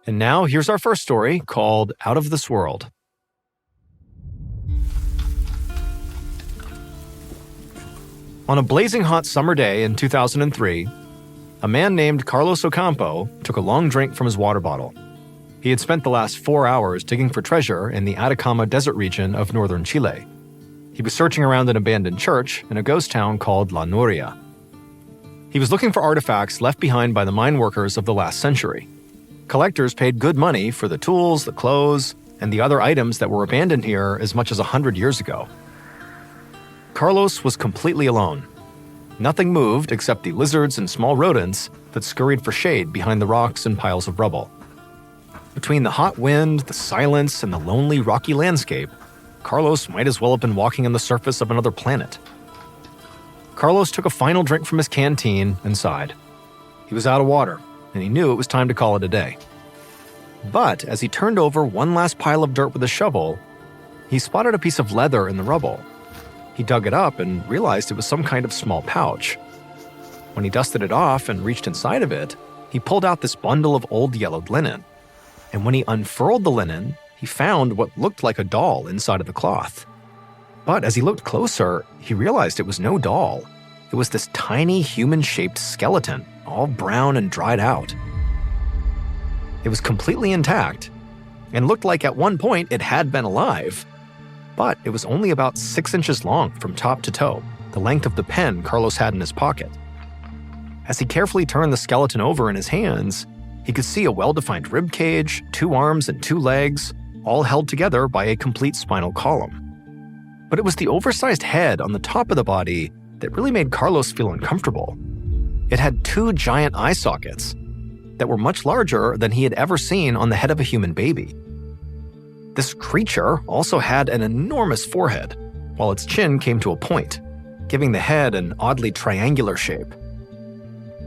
And now here's our first story called Out of This World. On a blazing hot summer day in 2003, a man named Carlos Ocampo took a long drink from his water bottle. He had spent the last 4 hours digging for treasure in the Atacama Desert region of northern Chile. He was searching around an abandoned church in a ghost town called La Noria. He was looking for artifacts left behind by the mine workers of the last century. Collectors paid good money for the tools, the clothes, and the other items that were abandoned here as much as 100 years ago. Carlos was completely alone. Nothing moved except the lizards and small rodents that scurried for shade behind the rocks and piles of rubble. Between the hot wind, the silence, and the lonely rocky landscape, Carlos might as well have been walking on the surface of another planet. Carlos took a final drink from his canteen and sighed. He was out of water, and he knew it was time to call it a day. But as he turned over one last pile of dirt with a shovel, he spotted a piece of leather in the rubble. He dug it up and realized it was some kind of small pouch. When he dusted it off and reached inside of it, he pulled out this bundle of old yellowed linen. And when he unfurled the linen, he found what looked like a doll inside of the cloth. But as he looked closer, he realized it was no doll. It was this tiny human-shaped skeleton, all brown and dried out. It was completely intact, and looked like at one point it had been alive. But it was only about 6 inches long from top to toe, the length of the pen Carlos had in his pocket. As he carefully turned the skeleton over in his hands, he could see a well-defined rib cage, 2 arms and 2 legs, all held together by a complete spinal column. But it was the oversized head on the top of the body that really made Carlos feel uncomfortable. It had 2 giant eye sockets that were much larger than he had ever seen on the head of a human baby. This creature also had an enormous forehead, while its chin came to a point, giving the head an oddly triangular shape.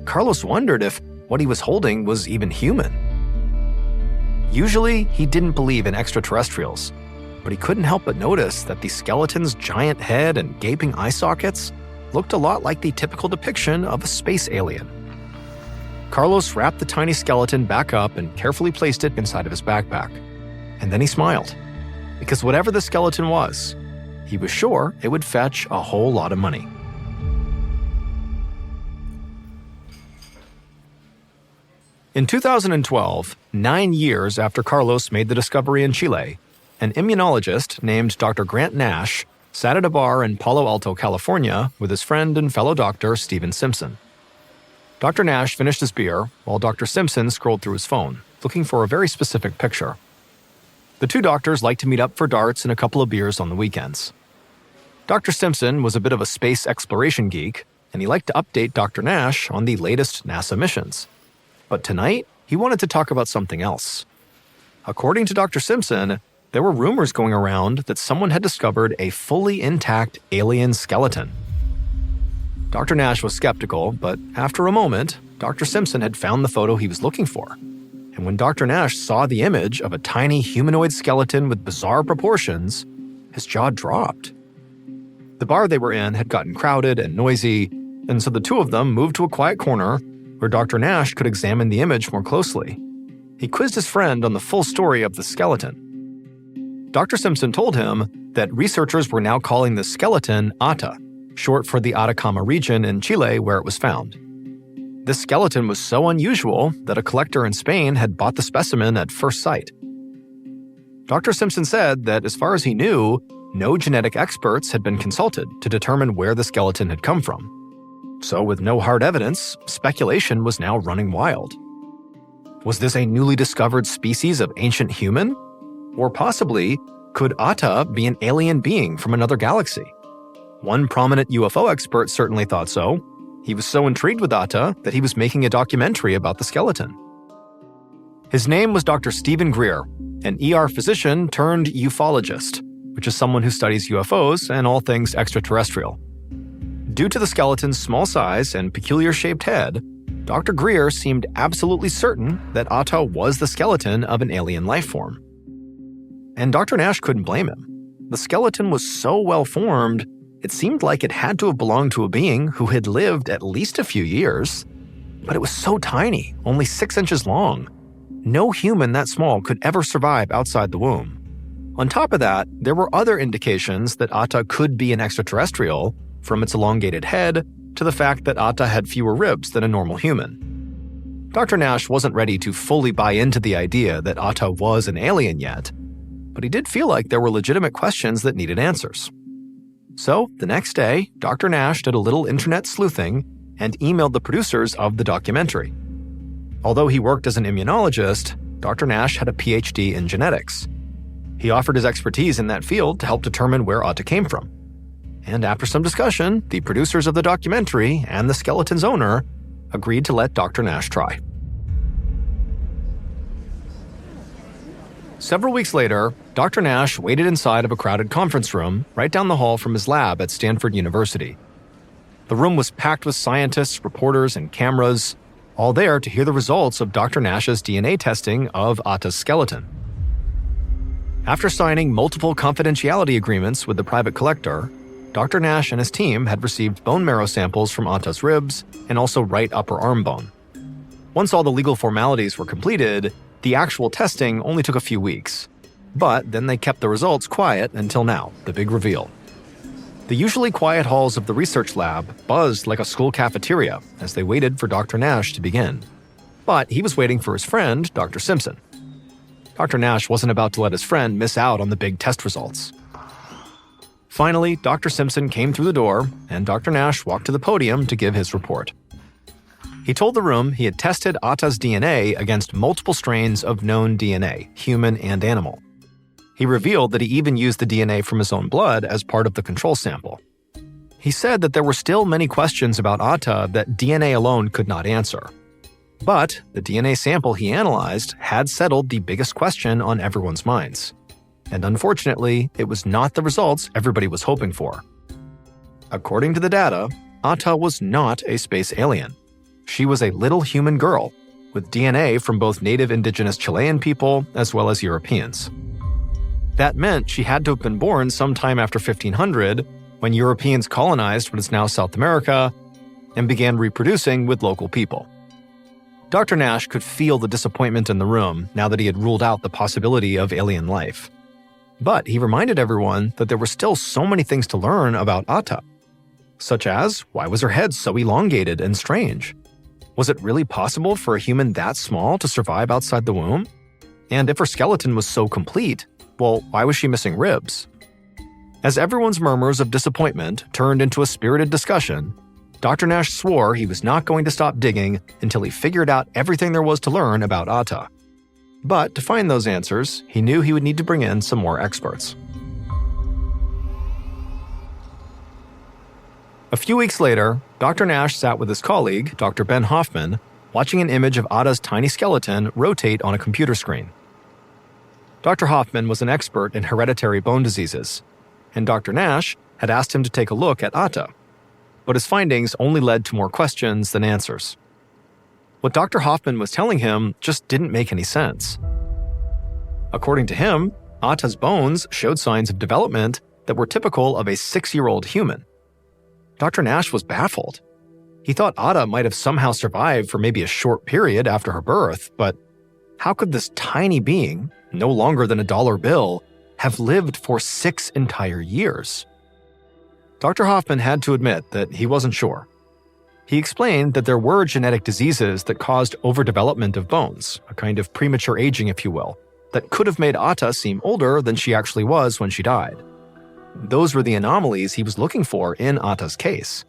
Carlos wondered if what he was holding was even human. Usually, he didn't believe in extraterrestrials, but he couldn't help but notice that the skeleton's giant head and gaping eye sockets looked a lot like the typical depiction of a space alien. Carlos wrapped the tiny skeleton back up and carefully placed it inside of his backpack. And then he smiled, because whatever the skeleton was, he was sure it would fetch a whole lot of money. In 2012, 9 years after Carlos made the discovery in Chile, an immunologist named Dr. Grant Nash sat at a bar in Palo Alto, California, with his friend and fellow doctor Stephen Simpson. Dr. Nash finished his beer while Dr. Simpson scrolled through his phone, looking for a very specific picture. The 2 doctors liked to meet up for darts and a couple of beers on the weekends. Dr. Simpson was a bit of a space exploration geek, and he liked to update Dr. Nash on the latest NASA missions. But tonight, he wanted to talk about something else. According to Dr. Simpson, there were rumors going around that someone had discovered a fully intact alien skeleton. Dr. Nash was skeptical, but after a moment, Dr. Simpson had found the photo he was looking for. And when Dr. Nash saw the image of a tiny humanoid skeleton with bizarre proportions, his jaw dropped. The bar they were in had gotten crowded and noisy, and so the 2 of them moved to a quiet corner where Dr. Nash could examine the image more closely. He quizzed his friend on the full story of the skeleton. Dr. Simpson told him that researchers were now calling the skeleton Ata, short for the Atacama region in Chile where it was found. This skeleton was so unusual that a collector in Spain had bought the specimen at first sight. Dr. Simpson said that as far as he knew, no genetic experts had been consulted to determine where the skeleton had come from. So with no hard evidence, speculation was now running wild. Was this a newly discovered species of ancient human? Or possibly, could Ata be an alien being from another galaxy? One prominent UFO expert certainly thought so. He was so intrigued with Ata that he was making a documentary about the skeleton. His name was Dr. Stephen Greer, an ER physician turned ufologist, which is someone who studies UFOs and all things extraterrestrial. Due to the skeleton's small size and peculiar-shaped head, Dr. Greer seemed absolutely certain that Ata was the skeleton of an alien life form. And Dr. Nash couldn't blame him. The skeleton was so well-formed, it seemed like it had to have belonged to a being who had lived at least a few years. But it was so tiny, only 6 inches long. no human that small could ever survive outside the womb. On top of that, there were other indications that Atta could be an extraterrestrial, from its elongated head to the fact that Atta had fewer ribs than a normal human. Dr. Nash wasn't ready to fully buy into the idea that Atta was an alien yet, but he did feel like there were legitimate questions that needed answers. So, the next day, Dr. Nash did a little internet sleuthing and emailed the producers of the documentary. Although he worked as an immunologist, Dr. Nash had a PhD in genetics. He offered his expertise in that field to help determine where Atta came from. And after some discussion, the producers of the documentary and the skeleton's owner agreed to let Dr. Nash try. Several weeks later, Dr. Nash waited inside of a crowded conference room right down the hall from his lab at Stanford University. The room was packed with scientists, reporters, and cameras, all there to hear the results of Dr. Nash's DNA testing of Atta's skeleton. After signing multiple confidentiality agreements with the private collector, Dr. Nash and his team had received bone marrow samples from Atta's ribs and also right upper arm bone. Once all the legal formalities were completed, the actual testing only took a few weeks. But then they kept the results quiet until now, the big reveal. The usually quiet halls of the research lab buzzed like a school cafeteria as they waited for Dr. Nash to begin. But he was waiting for his friend, Dr. Simpson. Dr. Nash wasn't about to let his friend miss out on the big test results. Finally, Dr. Simpson came through the door, and Dr. Nash walked to the podium to give his report. He told the room he had tested Atta's DNA against multiple strains of known DNA, human and animal. He revealed that he even used the DNA from his own blood as part of the control sample. He said that there were still many questions about Atta that DNA alone could not answer. But the DNA sample he analyzed had settled the biggest question on everyone's minds. And unfortunately, it was not the results everybody was hoping for. According to the data, Atta was not a space alien. She was a little human girl, with DNA from both native indigenous Chilean people as well as Europeans. That meant she had to have been born sometime after 1500, when Europeans colonized what is now South America and began reproducing with local people. Dr. Nash could feel the disappointment in the room now that he had ruled out the possibility of alien life. But he reminded everyone that there were still so many things to learn about Atta, such as why was her head so elongated and strange? Was it really possible for a human that small to survive outside the womb? And if her skeleton was so complete, well, why was she missing ribs? As everyone's murmurs of disappointment turned into a spirited discussion, Dr. Nash swore he was not going to stop digging until he figured out everything there was to learn about Atta. But to find those answers, he knew he would need to bring in some more experts. A few weeks later, Dr. Nash sat with his colleague, Dr. Ben Hoffman, watching an image of Atta's tiny skeleton rotate on a computer screen. Dr. Hoffman was an expert in hereditary bone diseases, and Dr. Nash had asked him to take a look at Atta. But his findings only led to more questions than answers. What Dr. Hoffman was telling him just didn't make any sense. According to him, Atta's bones showed signs of development that were typical of a 6-year-old human. Dr. Nash was baffled. He thought Atta might have somehow survived for maybe a short period after her birth, but how could this tiny being, no longer than a dollar bill, have lived for 6 entire years? Dr. Hoffman had to admit that he wasn't sure. He explained that there were genetic diseases that caused overdevelopment of bones, a kind of premature aging, if you will, that could have made Atta seem older than she actually was when she died. Those were the anomalies he was looking for in Atta's case.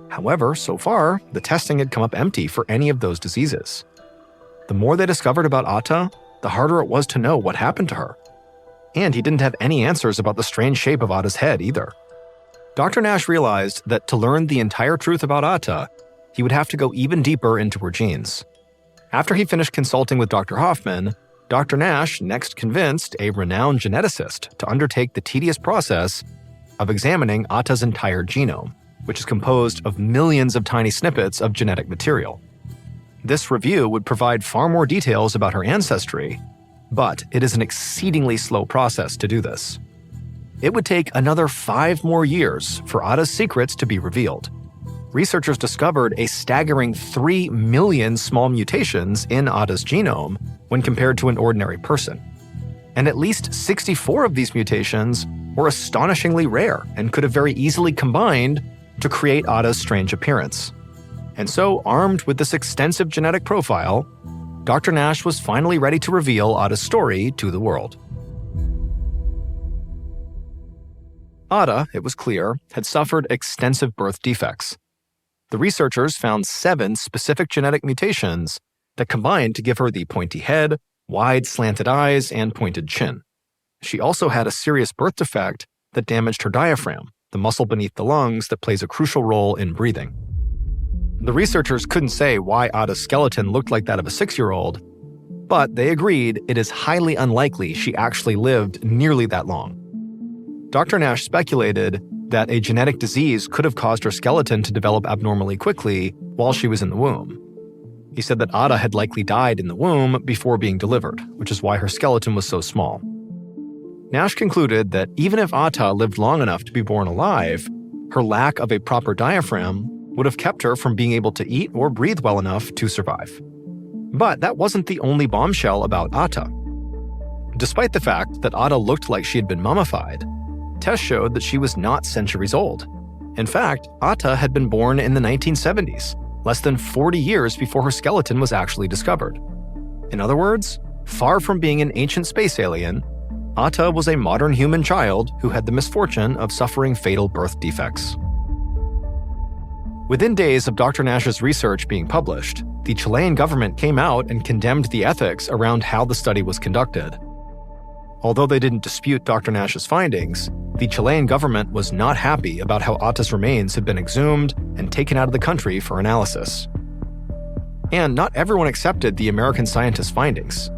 However, so far, the testing had come up empty for any of those diseases. The more they discovered about Atta, the harder it was to know what happened to her. And he didn't have any answers about the strange shape of Atta's head either. Dr. Nash realized that to learn the entire truth about Atta, he would have to go even deeper into her genes. After he finished consulting with Dr. Hoffman, Dr. Nash next convinced a renowned geneticist to undertake the tedious process of examining Atta's entire genome, which is composed of millions of tiny snippets of genetic material. This review would provide far more details about her ancestry, but it is an exceedingly slow process to do this. It would take another 5 more years for Atta's secrets to be revealed. Researchers discovered a staggering 3 million small mutations in Atta's genome when compared to an ordinary person. And at least 64 of these mutations were astonishingly rare and could have very easily combined to create Ada's strange appearance. And so, armed with this extensive genetic profile, Dr. Nash was finally ready to reveal Ada's story to the world. Ada, it was clear, had suffered extensive birth defects. The researchers found 7 specific genetic mutations that combined to give her the pointy head, wide slanted eyes, and pointed chin. She also had a serious birth defect that damaged her diaphragm, the muscle beneath the lungs that plays a crucial role in breathing. The researchers couldn't say why Ada's skeleton looked like that of a 6-year-old, but they agreed it is highly unlikely she actually lived nearly that long. Dr. Nash speculated that a genetic disease could have caused her skeleton to develop abnormally quickly while she was in the womb. He said that Ada had likely died in the womb before being delivered, which is why her skeleton was so small. Nash concluded that even if Ada lived long enough to be born alive, her lack of a proper diaphragm would have kept her from being able to eat or breathe well enough to survive. But that wasn't the only bombshell about Ada. Despite the fact that Ada looked like she had been mummified, tests showed that she was not centuries old. In fact, Ada had been born in the 1970s, less than 40 years before her skeleton was actually discovered. In other words, far from being an ancient space alien, Ada was a modern human child who had the misfortune of suffering fatal birth defects. Within days of Dr. Nash's research being published, the Chilean government came out and condemned the ethics around how the study was conducted. Although they didn't dispute Dr. Nash's findings, the Chilean government was not happy about how Ada's remains had been exhumed and taken out of the country for analysis. And not everyone accepted the American scientists' findings.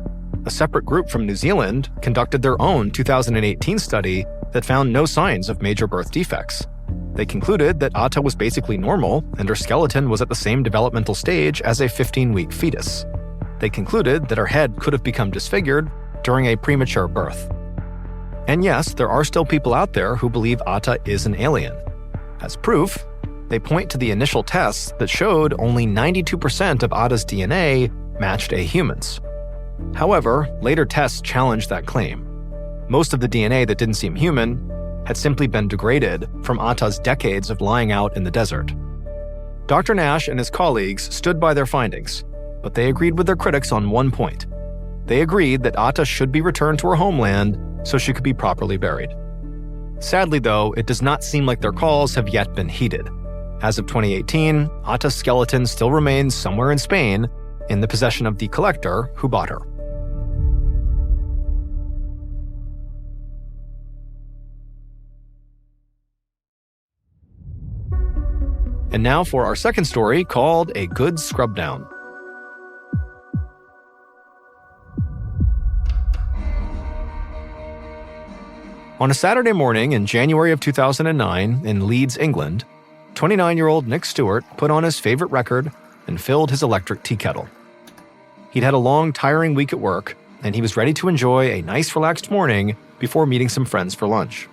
A separate group from New Zealand conducted their own 2018 study that found no signs of major birth defects. They concluded that Ada was basically normal and her skeleton was at the same developmental stage as a 15-week fetus. They concluded that her head could have become disfigured during a premature birth. And yes, there are still people out there who believe Ada is an alien. As proof, they point to the initial tests that showed only 92% of Ada's DNA matched a human's. However, later tests challenged that claim. Most of the DNA that didn't seem human had simply been degraded from Ada's decades of lying out in the desert. Dr. Nash and his colleagues stood by their findings, but they agreed with their critics on one point. They agreed that Ada should be returned to her homeland so she could be properly buried. Sadly, though, it does not seem like their calls have yet been heeded. As of 2018, Ada's skeleton still remains somewhere in Spain in the possession of the collector who bought her. And now for our second story called A Good Scrub Down. On a Saturday morning in January of 2009 in Leeds, England, 29-year-old Nick Stewart put on his favorite record and filled his electric tea kettle. He'd had a long, tiring week at work, and he was ready to enjoy a nice, relaxed morning before meeting some friends for lunch.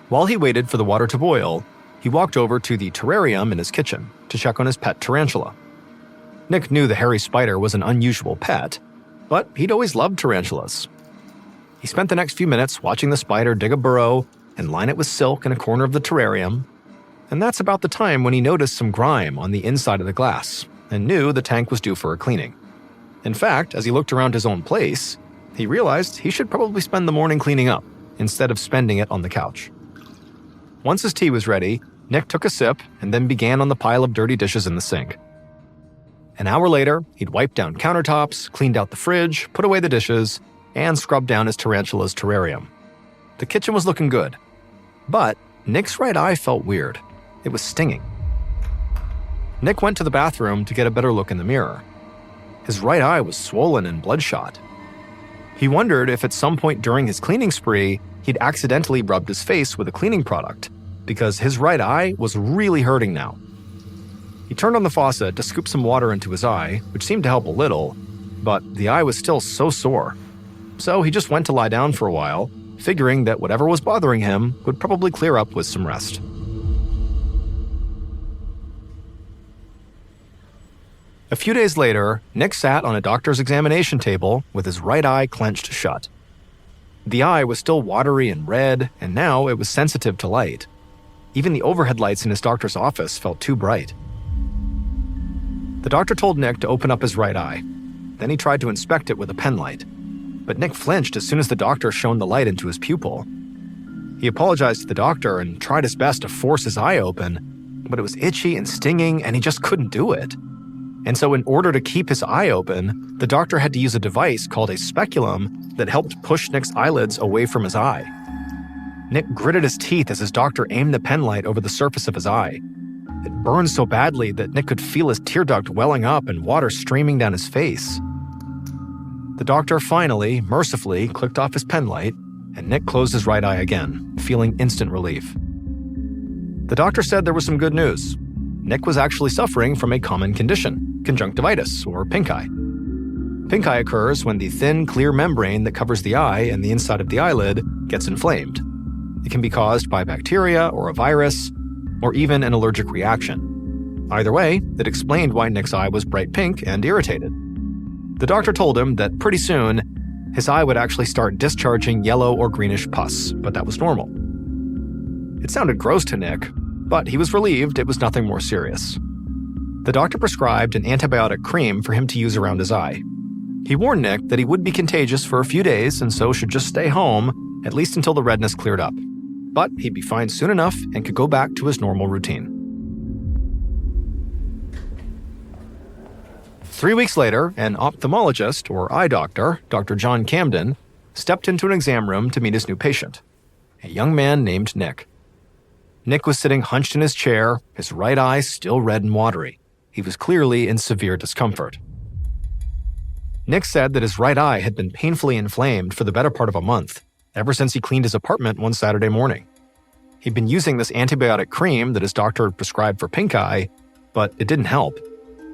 While he waited for the water to boil, he walked over to the terrarium in his kitchen to check on his pet tarantula. Nick knew the hairy spider was an unusual pet, but he'd always loved tarantulas. He spent the next few minutes watching the spider dig a burrow and line it with silk in a corner of the terrarium, and that's about the time when he noticed some grime on the inside of the glass and knew the tank was due for a cleaning. In fact, as he looked around his own place, he realized he should probably spend the morning cleaning up instead of spending it on the couch. Once his tea was ready, Nick took a sip and then began on the pile of dirty dishes in the sink. An hour later, he'd wiped down countertops, cleaned out the fridge, put away the dishes, and scrubbed down his tarantula's terrarium. The kitchen was looking good, but Nick's right eye felt weird. It was stinging. Nick went to the bathroom to get a better look in the mirror. His right eye was swollen and bloodshot. He wondered if at some point during his cleaning spree, he'd accidentally rubbed his face with a cleaning product, because his right eye was really hurting now. He turned on the faucet to scoop some water into his eye, which seemed to help a little, but the eye was still so sore. So he just went to lie down for a while, figuring that whatever was bothering him would probably clear up with some rest. A few days later, Nick sat on a doctor's examination table with his right eye clenched shut. The eye was still watery and red, and now it was sensitive to light. Even the overhead lights in his doctor's office felt too bright. The doctor told Nick to open up his right eye. Then he tried to inspect it with a pen light. But Nick flinched as soon as the doctor shone the light into his pupil. He apologized to the doctor and tried his best to force his eye open, but it was itchy and stinging, and he just couldn't do it. And so in order to keep his eye open, the doctor had to use a device called a speculum that helped push Nick's eyelids away from his eye. Nick gritted his teeth as his doctor aimed the pen light over the surface of his eye. It burned so badly that Nick could feel his tear duct welling up and water streaming down his face. The doctor finally, mercifully, clicked off his pen light, and Nick closed his right eye again, feeling instant relief. The doctor said there was some good news. Nick was actually suffering from a common condition, conjunctivitis, or pink eye. Pink eye occurs when the thin, clear membrane that covers the eye and the inside of the eyelid gets inflamed. It can be caused by bacteria or a virus, or even an allergic reaction. Either way, it explained why Nick's eye was bright pink and irritated. The doctor told him that pretty soon, his eye would actually start discharging yellow or greenish pus, but that was normal. It sounded gross to Nick, but he was relieved it was nothing more serious. The doctor prescribed an antibiotic cream for him to use around his eye. He warned Nick that he would be contagious for a few days and so should just stay home, at least until the redness cleared up. But he'd be fine soon enough and could go back to his normal routine. 3 weeks later, an ophthalmologist, or eye doctor, Dr. John Camden, stepped into an exam room to meet his new patient, a young man named Nick. Nick was sitting hunched in his chair, his right eye still red and watery. He was clearly in severe discomfort. Nick said that his right eye had been painfully inflamed for the better part of a month, ever since he cleaned his apartment one Saturday morning. He'd been using this antibiotic cream that his doctor had prescribed for pink eye, but it didn't help.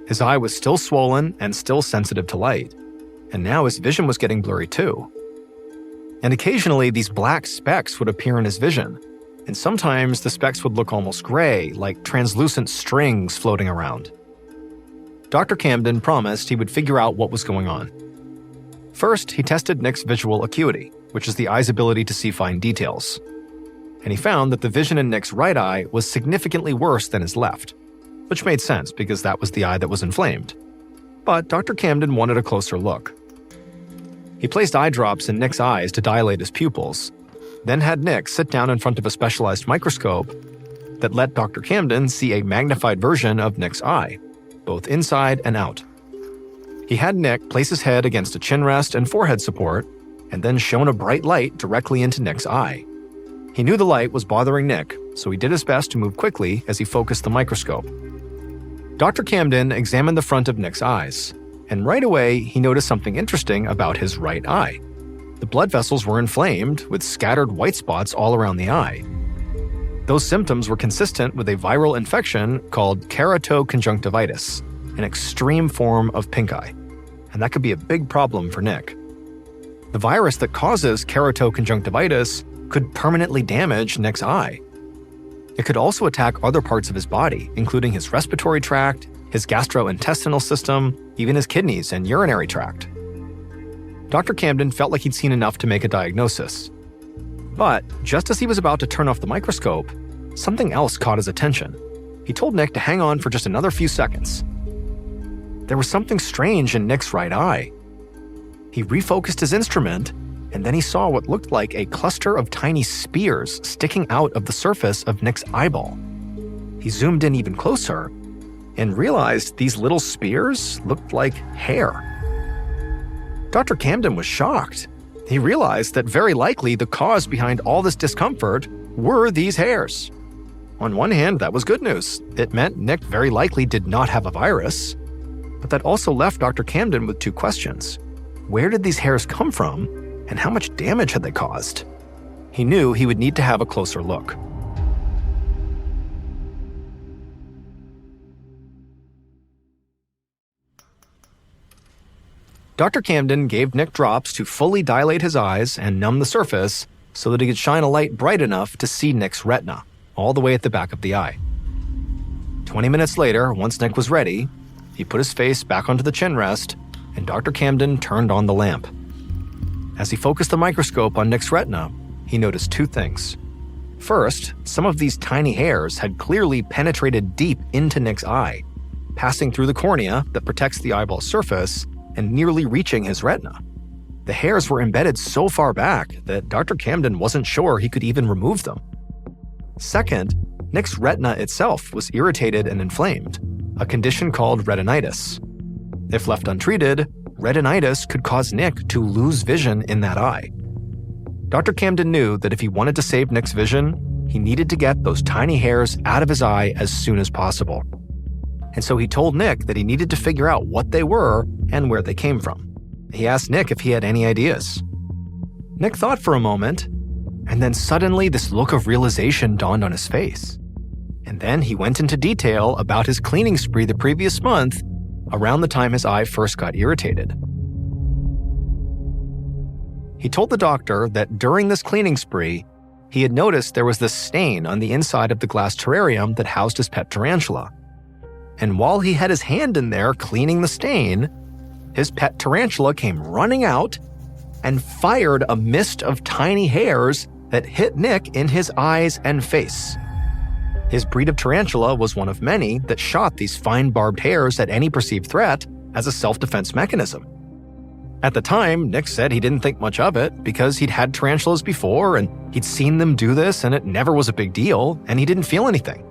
His eye was still swollen and still sensitive to light, and now his vision was getting blurry too. And occasionally these black specks would appear in his vision, and sometimes the specks would look almost gray, like translucent strings floating around. Dr. Camden promised he would figure out what was going on. First, he tested Nick's visual acuity, which is the eye's ability to see fine details. And he found that the vision in Nick's right eye was significantly worse than his left, which made sense because that was the eye that was inflamed. But Dr. Camden wanted a closer look. He placed eye drops in Nick's eyes to dilate his pupils, then had Nick sit down in front of a specialized microscope that let Dr. Camden see a magnified version of Nick's eye, both inside and out. He had Nick place his head against a chin rest and forehead support, and then shone a bright light directly into Nick's eye. He knew the light was bothering Nick, so he did his best to move quickly as he focused the microscope. Dr. Camden examined the front of Nick's eyes, and right away he noticed something interesting about his right eye. The blood vessels were inflamed, with scattered white spots all around the eye. Those symptoms were consistent with a viral infection called keratoconjunctivitis, an extreme form of pink eye, and that could be a big problem for Nick. The virus that causes keratoconjunctivitis could permanently damage Nick's eye. It could also attack other parts of his body, including his respiratory tract, his gastrointestinal system, even his kidneys and urinary tract. Dr. Camden felt like he'd seen enough to make a diagnosis. But just as he was about to turn off the microscope, something else caught his attention. He told Nick to hang on for just another few seconds. There was something strange in Nick's right eye. He refocused his instrument, and then he saw what looked like a cluster of tiny spears sticking out of the surface of Nick's eyeball. He zoomed in even closer and realized these little spears looked like hair. Dr. Camden was shocked. He realized that very likely the cause behind all this discomfort were these hairs. On one hand, that was good news. It meant Nick very likely did not have a virus. But that also left Dr. Camden with two questions. Where did these hairs come from, and how much damage had they caused? He knew he would need to have a closer look. Dr. Camden gave Nick drops to fully dilate his eyes and numb the surface so that he could shine a light bright enough to see Nick's retina, all the way at the back of the eye. 20 minutes later, once Nick was ready, he put his face back onto the chin rest, and Dr. Camden turned on the lamp. As he focused the microscope on Nick's retina, he noticed two things. First, some of these tiny hairs had clearly penetrated deep into Nick's eye, passing through the cornea that protects the eyeball surface and nearly reaching his retina. The hairs were embedded so far back that Dr. Camden wasn't sure he could even remove them. Second, Nick's retina itself was irritated and inflamed, a condition called retinitis. If left untreated, retinitis could cause Nick to lose vision in that eye. Dr. Camden knew that if he wanted to save Nick's vision, he needed to get those tiny hairs out of his eye as soon as possible. And so he told Nick that he needed to figure out what they were and where they came from. He asked Nick if he had any ideas. Nick thought for a moment, and then suddenly this look of realization dawned on his face. And then he went into detail about his cleaning spree the previous month, around the time his eye first got irritated. He told the doctor that during this cleaning spree, he had noticed there was this stain on the inside of the glass terrarium that housed his pet tarantula. And while he had his hand in there cleaning the stain, his pet tarantula came running out and fired a mist of tiny hairs that hit Nick in his eyes and face. His breed of tarantula was one of many that shot these fine barbed hairs at any perceived threat as a self-defense mechanism. At the time, Nick said he didn't think much of it because he'd had tarantulas before and he'd seen them do this and it never was a big deal and he didn't feel anything.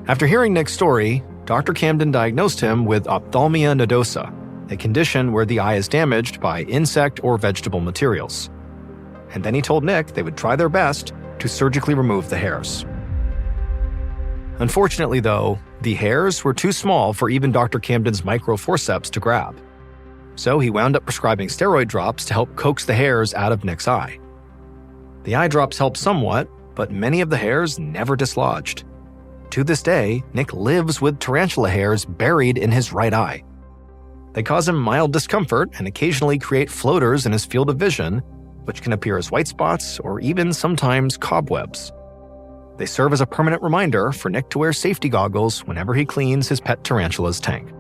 After hearing Nick's story, Dr. Camden diagnosed him with ophthalmia nodosa, a condition where the eye is damaged by insect or vegetable materials. And then he told Nick they would try their best to surgically remove the hairs. Unfortunately, though, the hairs were too small for even Dr. Camden's microforceps to grab. So he wound up prescribing steroid drops to help coax the hairs out of Nick's eye. The eye drops helped somewhat, but many of the hairs never dislodged. To this day, Nick lives with tarantula hairs buried in his right eye. They cause him mild discomfort and occasionally create floaters in his field of vision, which can appear as white spots or even sometimes cobwebs. They serve as a permanent reminder for Nick to wear safety goggles whenever he cleans his pet tarantula's tank.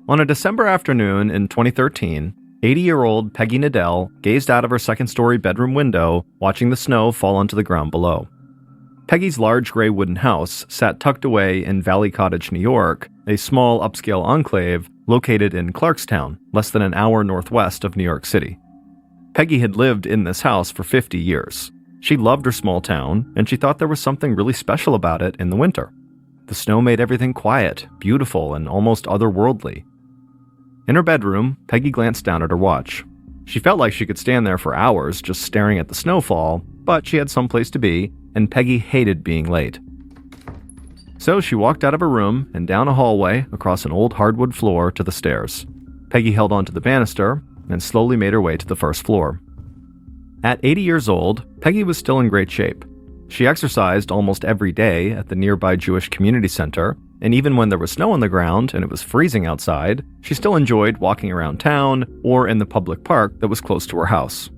On a December afternoon in 2013, 80-year-old Peggy Nadell gazed out of her second-story bedroom window, watching the snow fall onto the ground below. Peggy's large gray wooden house sat tucked away in Valley Cottage, New York, a small upscale enclave located in Clarkstown, less than an hour northwest of New York City. Peggy had lived in this house for 50 years. She loved her small town, and she thought there was something really special about it in the winter. The snow made everything quiet, beautiful, and almost otherworldly. In her bedroom, Peggy glanced down at her watch. She felt like she could stand there for hours just staring at the snowfall, but she had someplace to be, and Peggy hated being late. So she walked out of her room and down a hallway across an old hardwood floor to the stairs. Peggy held onto the banister and slowly made her way to the first floor. At 80 years old, Peggy was still in great shape. She exercised almost every day at the nearby Jewish community center, and even when there was snow on the ground and it was freezing outside, she still enjoyed walking around town or in the public park that was close to her house.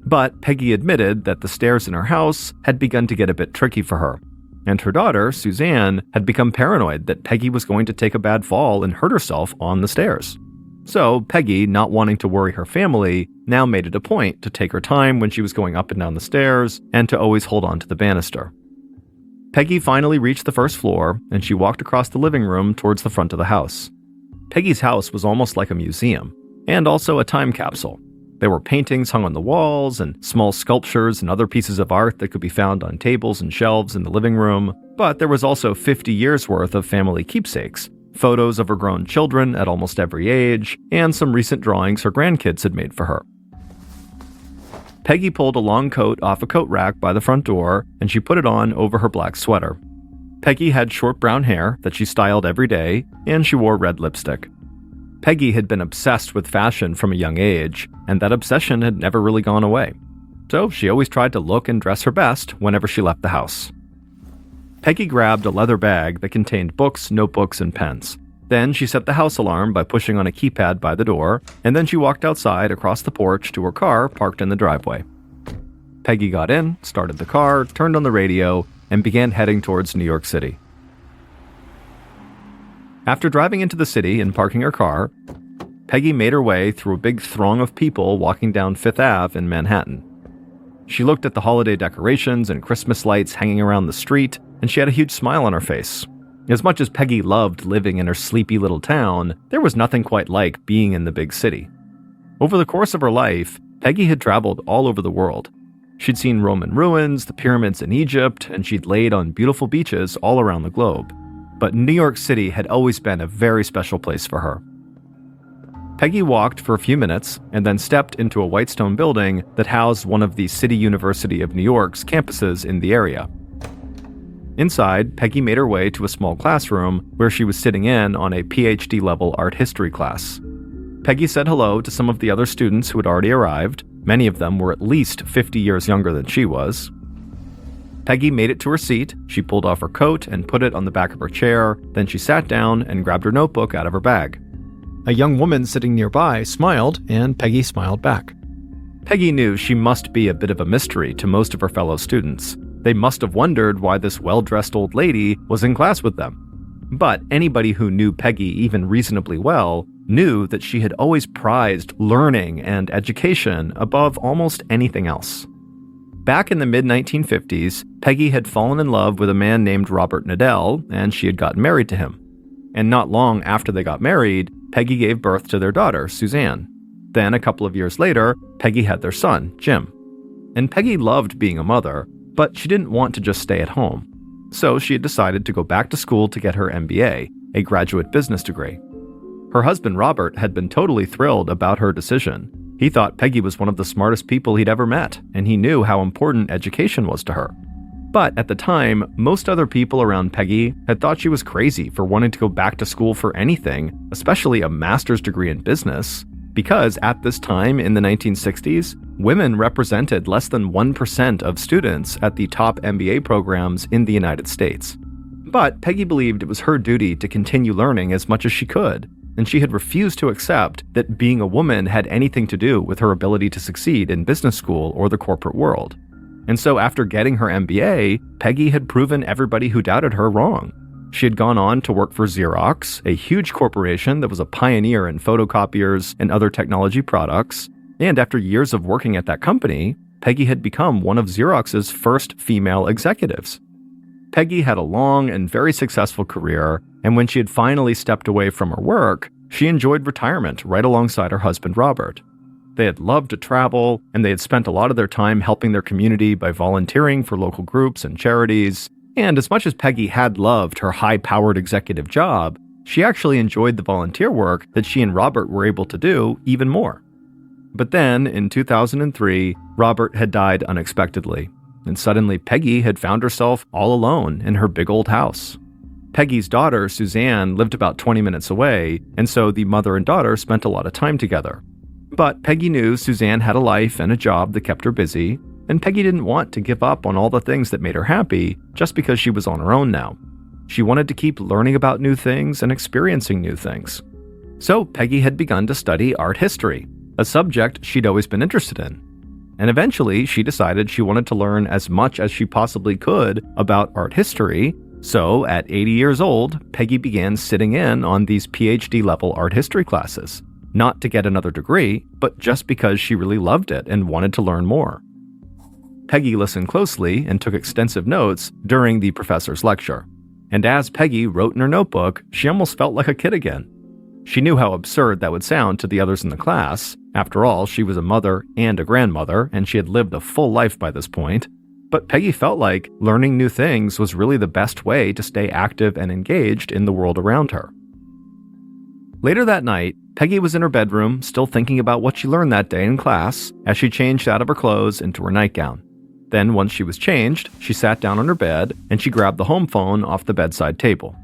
But Peggy admitted that the stairs in her house had begun to get a bit tricky for her, and her daughter, Suzanne, had become paranoid that Peggy was going to take a bad fall and hurt herself on the stairs. So Peggy, not wanting to worry her family, now made it a point to take her time when she was going up and down the stairs and to always hold on to the banister. Peggy finally reached the first floor, and she walked across the living room towards the front of the house. Peggy's house was almost like a museum, and also a time capsule. There were paintings hung on the walls, and small sculptures and other pieces of art that could be found on tables and shelves in the living room, but there was also 50 years worth of family keepsakes, photos of her grown children at almost every age, and some recent drawings her grandkids had made for her. Peggy pulled a long coat off a coat rack by the front door, and she put it on over her black sweater. Peggy had short brown hair that she styled every day, and she wore red lipstick. Peggy had been obsessed with fashion from a young age, and that obsession had never really gone away. So she always tried to look and dress her best whenever she left the house. Peggy grabbed a leather bag that contained books, notebooks, and pens. Then she set the house alarm by pushing on a keypad by the door, and then she walked outside across the porch to her car parked in the driveway. Peggy got in, started the car, turned on the radio, and began heading towards New York City. After driving into the city and parking her car, Peggy made her way through a big throng of people walking down Fifth Ave in Manhattan. She looked at the holiday decorations and Christmas lights hanging around the street, and she had a huge smile on her face. As much as Peggy loved living in her sleepy little town, there was nothing quite like being in the big city. Over the course of her life, Peggy had traveled all over the world. She'd seen Roman ruins, the pyramids in Egypt, and she'd laid on beautiful beaches all around the globe. But New York City had always been a very special place for her. Peggy walked for a few minutes and then stepped into a white stone building that housed one of the City University of New York's campuses in the area. Inside, Peggy made her way to a small classroom where she was sitting in on a PhD-level art history class. Peggy said hello to some of the other students who had already arrived. Many of them were at least 50 years younger than she was. Peggy made it to her seat, she pulled off her coat and put it on the back of her chair, then she sat down and grabbed her notebook out of her bag. A young woman sitting nearby smiled, and Peggy smiled back. Peggy knew she must be a bit of a mystery to most of her fellow students. They must have wondered why this well-dressed old lady was in class with them. But anybody who knew Peggy even reasonably well knew that she had always prized learning and education above almost anything else. Back in the mid-1950s, Peggy had fallen in love with a man named Robert Nadell, and she had gotten married to him. And not long after they got married, Peggy gave birth to their daughter, Suzanne. Then, a couple of years later, Peggy had their son, Jim. And Peggy loved being a mother, but she didn't want to just stay at home. So she had decided to go back to school to get her MBA, a graduate business degree. Her husband, Robert, had been totally thrilled about her decision. He thought Peggy was one of the smartest people he'd ever met, and he knew how important education was to her. But at the time, most other people around Peggy had thought she was crazy for wanting to go back to school for anything, especially a master's degree in business, because at this time in the 1960s, women represented less than 1% of students at the top MBA programs in the United States. But Peggy believed it was her duty to continue learning as much as she could, and she had refused to accept that being a woman had anything to do with her ability to succeed in business school or the corporate world. And so after getting her MBA, Peggy had proven everybody who doubted her wrong. She had gone on to work for Xerox, a huge corporation that was a pioneer in photocopiers and other technology products, and after years of working at that company, Peggy had become one of Xerox's first female executives. Peggy had a long and very successful career, and when she had finally stepped away from her work, she enjoyed retirement right alongside her husband, Robert. They had loved to travel, and they had spent a lot of their time helping their community by volunteering for local groups and charities. And as much as Peggy had loved her high-powered executive job, she actually enjoyed the volunteer work that she and Robert were able to do even more. But then, in 2003, Robert had died unexpectedly, and suddenly Peggy had found herself all alone in her big old house. Peggy's daughter, Suzanne, lived about 20 minutes away, and so the mother and daughter spent a lot of time together. But Peggy knew Suzanne had a life and a job that kept her busy, and Peggy didn't want to give up on all the things that made her happy just because she was on her own now. She wanted to keep learning about new things and experiencing new things. So Peggy had begun to study art history, a subject she'd always been interested in. And eventually, she decided she wanted to learn as much as she possibly could about art history. So at 80 years old, Peggy began sitting in on these PhD-level art history classes. Not to get another degree, but just because she really loved it and wanted to learn more. Peggy listened closely and took extensive notes during the professor's lecture. And as Peggy wrote in her notebook, she almost felt like a kid again. She knew how absurd that would sound to the others in the class. After all, she was a mother and a grandmother, and she had lived a full life by this point. But Peggy felt like learning new things was really the best way to stay active and engaged in the world around her. Later that night, Peggy was in her bedroom, still thinking about what she learned that day in class, as she changed out of her clothes into her nightgown. Then, once she was changed, she sat down on her bed, and she grabbed the home phone off the bedside table.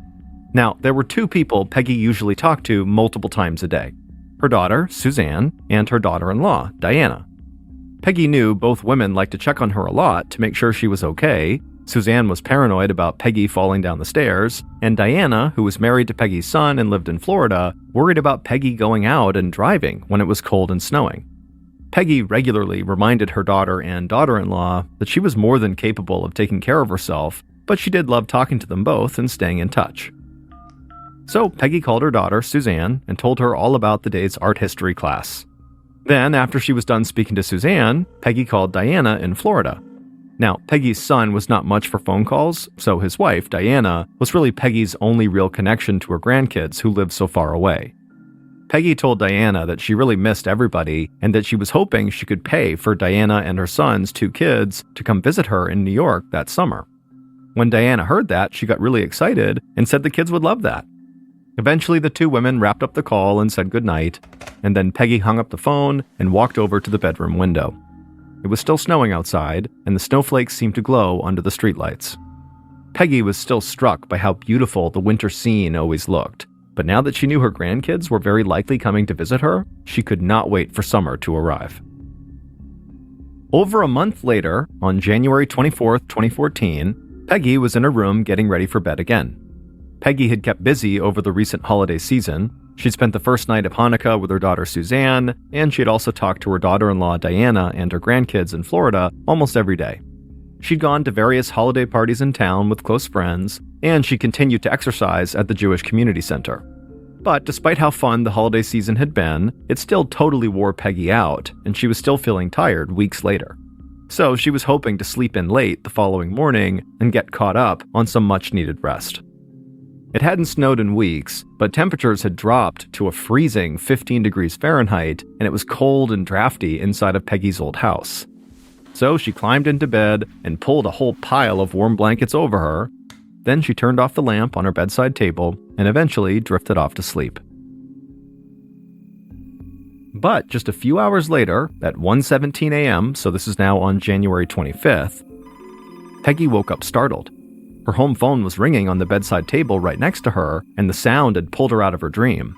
Now, there were two people Peggy usually talked to multiple times a day: her daughter, Suzanne, and her daughter-in-law, Diana. Peggy knew both women liked to check on her a lot to make sure she was okay. Suzanne was paranoid about Peggy falling down the stairs, and Diana, who was married to Peggy's son and lived in Florida, worried about Peggy going out and driving when it was cold and snowing. Peggy regularly reminded her daughter and daughter-in-law that she was more than capable of taking care of herself, but she did love talking to them both and staying in touch. So Peggy called her daughter, Suzanne, and told her all about the day's art history class. Then, after she was done speaking to Suzanne, Peggy called Diana in Florida. Now, Peggy's son was not much for phone calls, so his wife, Diana, was really Peggy's only real connection to her grandkids who lived so far away. Peggy told Diana that she really missed everybody and that she was hoping she could pay for Diana and her son's 2 kids to come visit her in New York that summer. When Diana heard that, she got really excited and said the kids would love that. Eventually, the 2 women wrapped up the call and said goodnight, and then Peggy hung up the phone and walked over to the bedroom window. It was still snowing outside, and the snowflakes seemed to glow under the streetlights. Peggy was still struck by how beautiful the winter scene always looked, but now that she knew her grandkids were very likely coming to visit her, she could not wait for summer to arrive. Over a month later, on January 24, 2014, Peggy was in her room getting ready for bed again. Peggy had kept busy over the recent holiday season. She'd spent the first night of Hanukkah with her daughter Suzanne, and she had also talked to her daughter-in-law Diana and her grandkids in Florida almost every day. She'd gone to various holiday parties in town with close friends, and she continued to exercise at the Jewish Community Center. But despite how fun the holiday season had been, it still totally wore Peggy out, and she was still feeling tired weeks later. So she was hoping to sleep in late the following morning and get caught up on some much-needed rest. It hadn't snowed in weeks, but temperatures had dropped to a freezing 15 degrees Fahrenheit, and it was cold and drafty inside of Peggy's old house. So she climbed into bed and pulled a whole pile of warm blankets over her. Then she turned off the lamp on her bedside table and eventually drifted off to sleep. But just a few hours later, at 1:17 a.m., so this is now on January 25th, Peggy woke up startled. Her home phone was ringing on the bedside table right next to her, and the sound had pulled her out of her dream.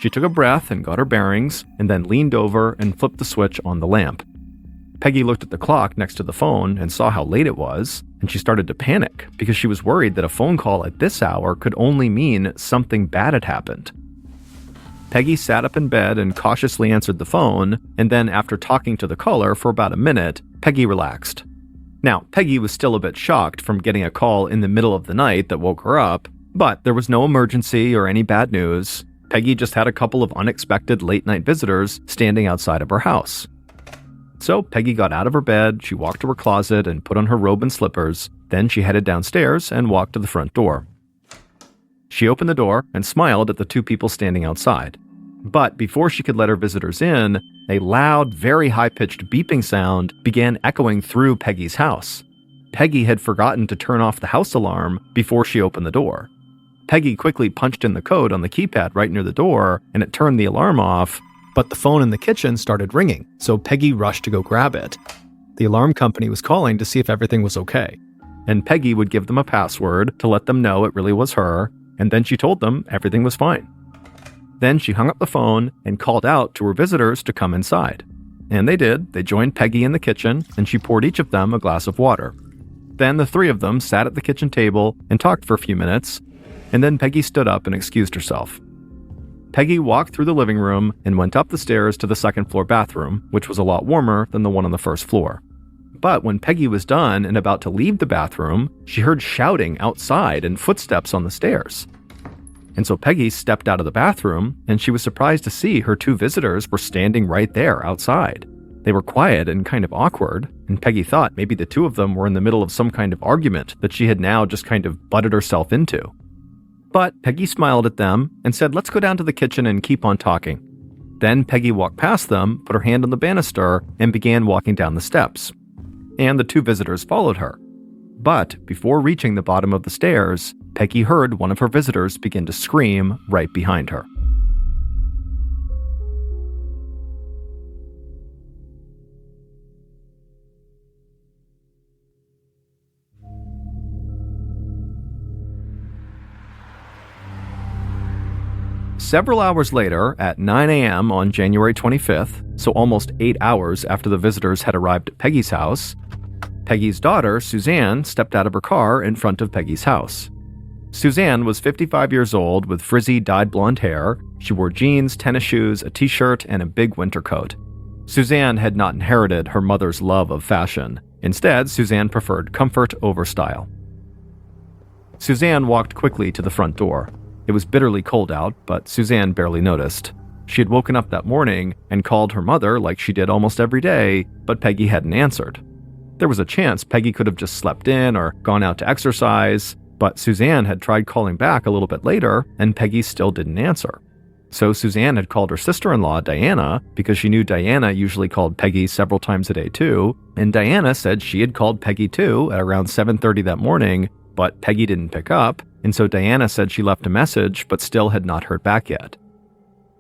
She took a breath and got her bearings, and then leaned over and flipped the switch on the lamp. Peggy looked at the clock next to the phone and saw how late it was, and she started to panic because she was worried that a phone call at this hour could only mean something bad had happened. Peggy sat up in bed and cautiously answered the phone, and then after talking to the caller for about a minute, Peggy relaxed. Now, Peggy was still a bit shocked from getting a call in the middle of the night that woke her up, but there was no emergency or any bad news. Peggy just had a couple of unexpected late-night visitors standing outside of her house. So Peggy got out of her bed, she walked to her closet and put on her robe and slippers, then she headed downstairs and walked to the front door. She opened the door and smiled at the 2 people standing outside. But before she could let her visitors in, a loud, very high-pitched beeping sound began echoing through Peggy's house. Peggy had forgotten to turn off the house alarm before she opened the door. Peggy quickly punched in the code on the keypad right near the door, and it turned the alarm off, but the phone in the kitchen started ringing, so Peggy rushed to go grab it. The alarm company was calling to see if everything was okay, and Peggy would give them a password to let them know it really was her, and then she told them everything was fine. Then she hung up the phone and called out to her visitors to come inside. And they did. They joined Peggy in the kitchen, and she poured each of them a glass of water. Then the 3 of them sat at the kitchen table and talked for a few minutes, and then Peggy stood up and excused herself. Peggy walked through the living room and went up the stairs to the second-floor bathroom, which was a lot warmer than the one on the first floor. But when Peggy was done and about to leave the bathroom, she heard shouting outside and footsteps on the stairs. And so Peggy stepped out of the bathroom, and she was surprised to see her 2 visitors were standing right there outside. They were quiet and kind of awkward, and Peggy thought maybe the 2 of them were in the middle of some kind of argument that she had now just kind of butted herself into. But Peggy smiled at them and said, "Let's go down to the kitchen and keep on talking." Then Peggy walked past them, put her hand on the banister, and began walking down the steps. And the 2 visitors followed her. But before reaching the bottom of the stairs, Peggy heard one of her visitors begin to scream right behind her. Several hours later, at 9 a.m. on January 25th, so almost 8 hours after the visitors had arrived at Peggy's house, Peggy's daughter, Suzanne, stepped out of her car in front of Peggy's house. Suzanne was 55 years old with frizzy dyed blonde hair. She wore jeans, tennis shoes, a t-shirt, and a big winter coat. Suzanne had not inherited her mother's love of fashion. Instead, Suzanne preferred comfort over style. Suzanne walked quickly to the front door. It was bitterly cold out, but Suzanne barely noticed. She had woken up that morning and called her mother like she did almost every day, but Peggy hadn't answered. There was a chance Peggy could have just slept in or gone out to exercise, but Suzanne had tried calling back a little bit later, and Peggy still didn't answer. So Suzanne had called her sister-in-law, Diana, because she knew Diana usually called Peggy several times a day too, and Diana said she had called Peggy too at around 7:30 that morning, but Peggy didn't pick up, and so Diana said she left a message but still had not heard back yet.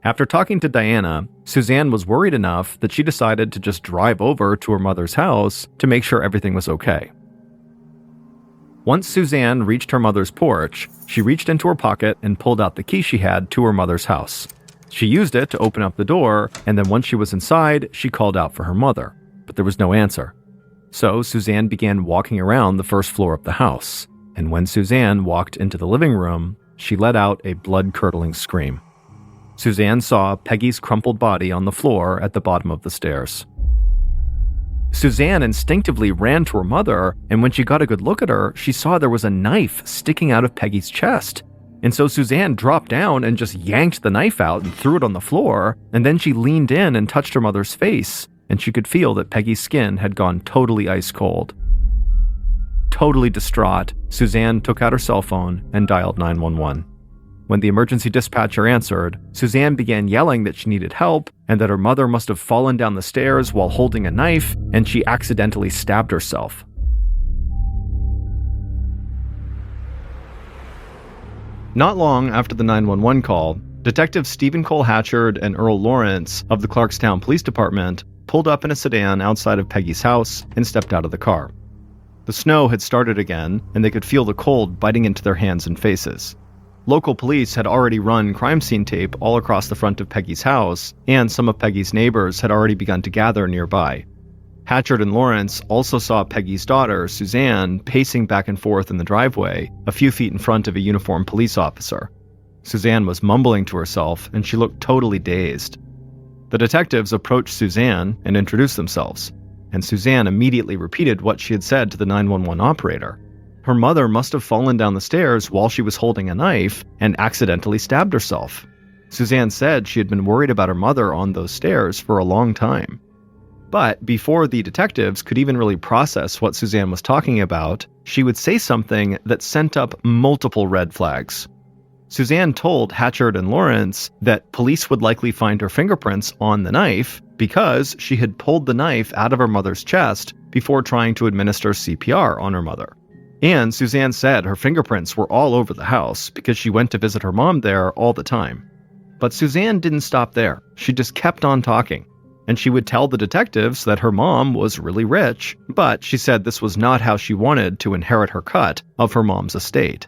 After talking to Diana, Suzanne was worried enough that she decided to just drive over to her mother's house to make sure everything was okay. Once Suzanne reached her mother's porch, she reached into her pocket and pulled out the key she had to her mother's house. She used it to open up the door, and then once she was inside, she called out for her mother, but there was no answer. So Suzanne began walking around the first floor of the house, and when Suzanne walked into the living room, she let out a blood-curdling scream. Suzanne saw Peggy's crumpled body on the floor at the bottom of the stairs. Suzanne instinctively ran to her mother, and when she got a good look at her, she saw there was a knife sticking out of Peggy's chest. And so Suzanne dropped down and just yanked the knife out and threw it on the floor, and then she leaned in and touched her mother's face, and she could feel that Peggy's skin had gone totally ice cold. Totally distraught, Suzanne took out her cell phone and dialed 911. When the emergency dispatcher answered, Suzanne began yelling that she needed help and that her mother must have fallen down the stairs while holding a knife and she accidentally stabbed herself. Not long after the 911 call, Detectives Stephen Cole Hatchard and Earl Lawrence of the Clarkstown Police Department pulled up in a sedan outside of Peggy's house and stepped out of the car. The snow had started again, and they could feel the cold biting into their hands and faces. Local police had already run crime scene tape all across the front of Peggy's house, and some of Peggy's neighbors had already begun to gather nearby. Hatchard and Lawrence also saw Peggy's daughter, Suzanne, pacing back and forth in the driveway, a few feet in front of a uniformed police officer. Suzanne was mumbling to herself, and she looked totally dazed. The detectives approached Suzanne and introduced themselves, and Suzanne immediately repeated what she had said to the 911 operator. Her mother must have fallen down the stairs while she was holding a knife and accidentally stabbed herself. Suzanne said she had been worried about her mother on those stairs for a long time. But before the detectives could even really process what Suzanne was talking about, she would say something that sent up multiple red flags. Suzanne told Hatchard and Lawrence that police would likely find her fingerprints on the knife because she had pulled the knife out of her mother's chest before trying to administer CPR on her mother. And Suzanne said her fingerprints were all over the house because she went to visit her mom there all the time. But Suzanne didn't stop there. She just kept on talking. And she would tell the detectives that her mom was really rich, but she said this was not how she wanted to inherit her cut of her mom's estate.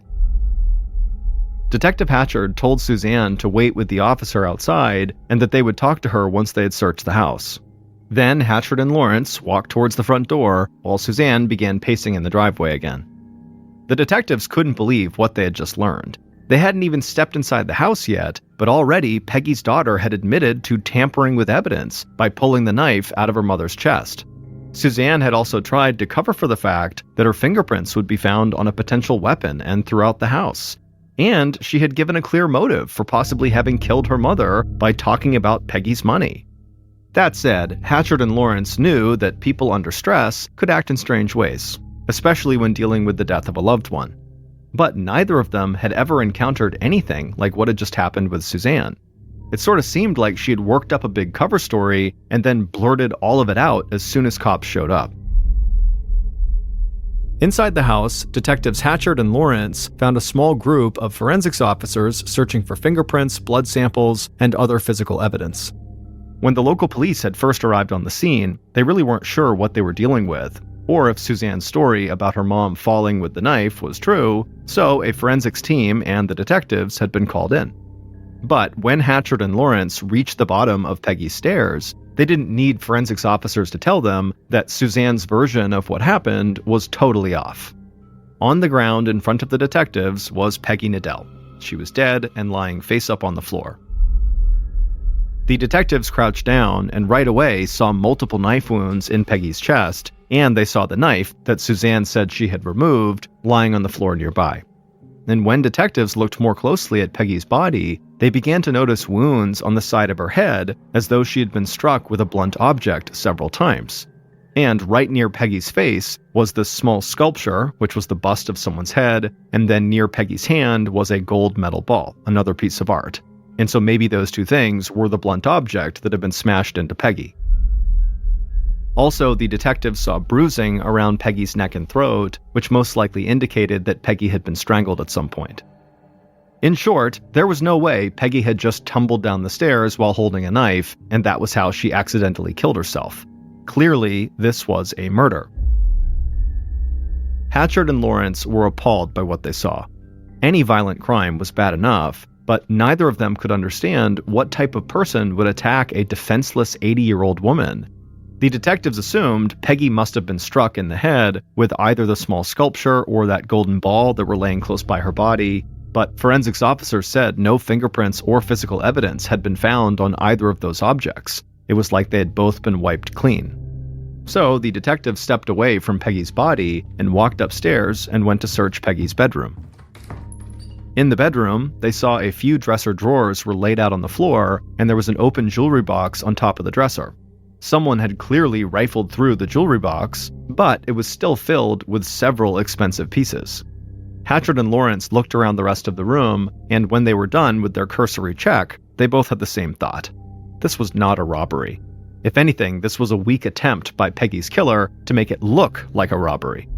Detective Hatchard told Suzanne to wait with the officer outside and that they would talk to her once they had searched the house. Then Hatchard and Lawrence walked towards the front door while Suzanne began pacing in the driveway again. The detectives couldn't believe what they had just learned. They hadn't even stepped inside the house yet, but already Peggy's daughter had admitted to tampering with evidence by pulling the knife out of her mother's chest. Suzanne had also tried to cover for the fact that her fingerprints would be found on a potential weapon and throughout the house. And she had given a clear motive for possibly having killed her mother by talking about Peggy's money. That said, Hatchard and Lawrence knew that people under stress could act in strange ways, especially when dealing with the death of a loved one. But neither of them had ever encountered anything like what had just happened with Suzanne. It sort of seemed like she had worked up a big cover story and then blurted all of it out as soon as cops showed up. Inside the house, detectives Hatchard and Lawrence found a small group of forensics officers searching for fingerprints, blood samples, and other physical evidence. When the local police had first arrived on the scene, they really weren't sure what they were dealing with, or if Suzanne's story about her mom falling with the knife was true, so a forensics team and the detectives had been called in. But when Hatchard and Lawrence reached the bottom of Peggy's stairs, they didn't need forensics officers to tell them that Suzanne's version of what happened was totally off. On the ground in front of the detectives was Peggy Nadell. She was dead and lying face up on the floor. The detectives crouched down and right away saw multiple knife wounds in Peggy's chest, and they saw the knife that Suzanne said she had removed lying on the floor nearby. and when detectives looked more closely at Peggy's body, they began to notice wounds on the side of her head as though she had been struck with a blunt object several times. And right near Peggy's face was this small sculpture, which was the bust of someone's head, and then near Peggy's hand was a gold medal ball, another piece of art. And so maybe those two things were the blunt object that had been smashed into Peggy. Also, the detectives saw bruising around Peggy's neck and throat, which most likely indicated that Peggy had been strangled at some point. In short, there was no way Peggy had just tumbled down the stairs while holding a knife, and that was how she accidentally killed herself. Clearly, this was a murder. Hatchard and Lawrence were appalled by what they saw. Any violent crime was bad enough, but neither of them could understand what type of person would attack a defenseless 80-year-old woman. The detectives assumed Peggy must have been struck in the head with either the small sculpture or that golden ball that were laying close by her body, but forensics officers said no fingerprints or physical evidence had been found on either of those objects. It was like they had both been wiped clean. So the detectives stepped away from Peggy's body and walked upstairs and went to search Peggy's bedroom. In the bedroom, they saw a few dresser drawers were laid out on the floor, and there was an open jewelry box on top of the dresser. Someone had clearly rifled through the jewelry box, but it was still filled with several expensive pieces. Hatchard and Lawrence looked around the rest of the room, and when they were done with their cursory check, they both had the same thought. This was not a robbery. If anything, this was a weak attempt by Peggy's killer to make it look like a robbery.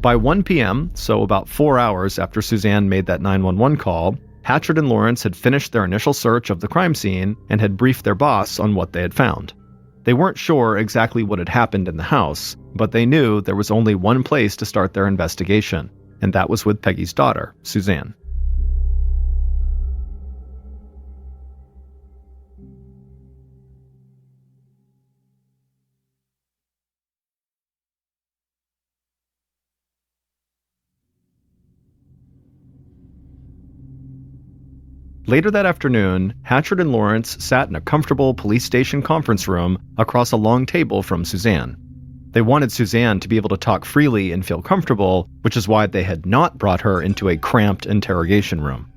By 1 p.m., so about 4 hours after Suzanne made that 911 call, Hatchard and Lawrence had finished their initial search of the crime scene and had briefed their boss on what they had found. They weren't sure exactly what had happened in the house, but they knew there was only one place to start their investigation, and that was with Peggy's daughter, Suzanne. Later that afternoon, Hatchard and Lawrence sat in a comfortable police station conference room across a long table from Suzanne. They wanted Suzanne to be able to talk freely and feel comfortable, which is why they had not brought her into a cramped interrogation room.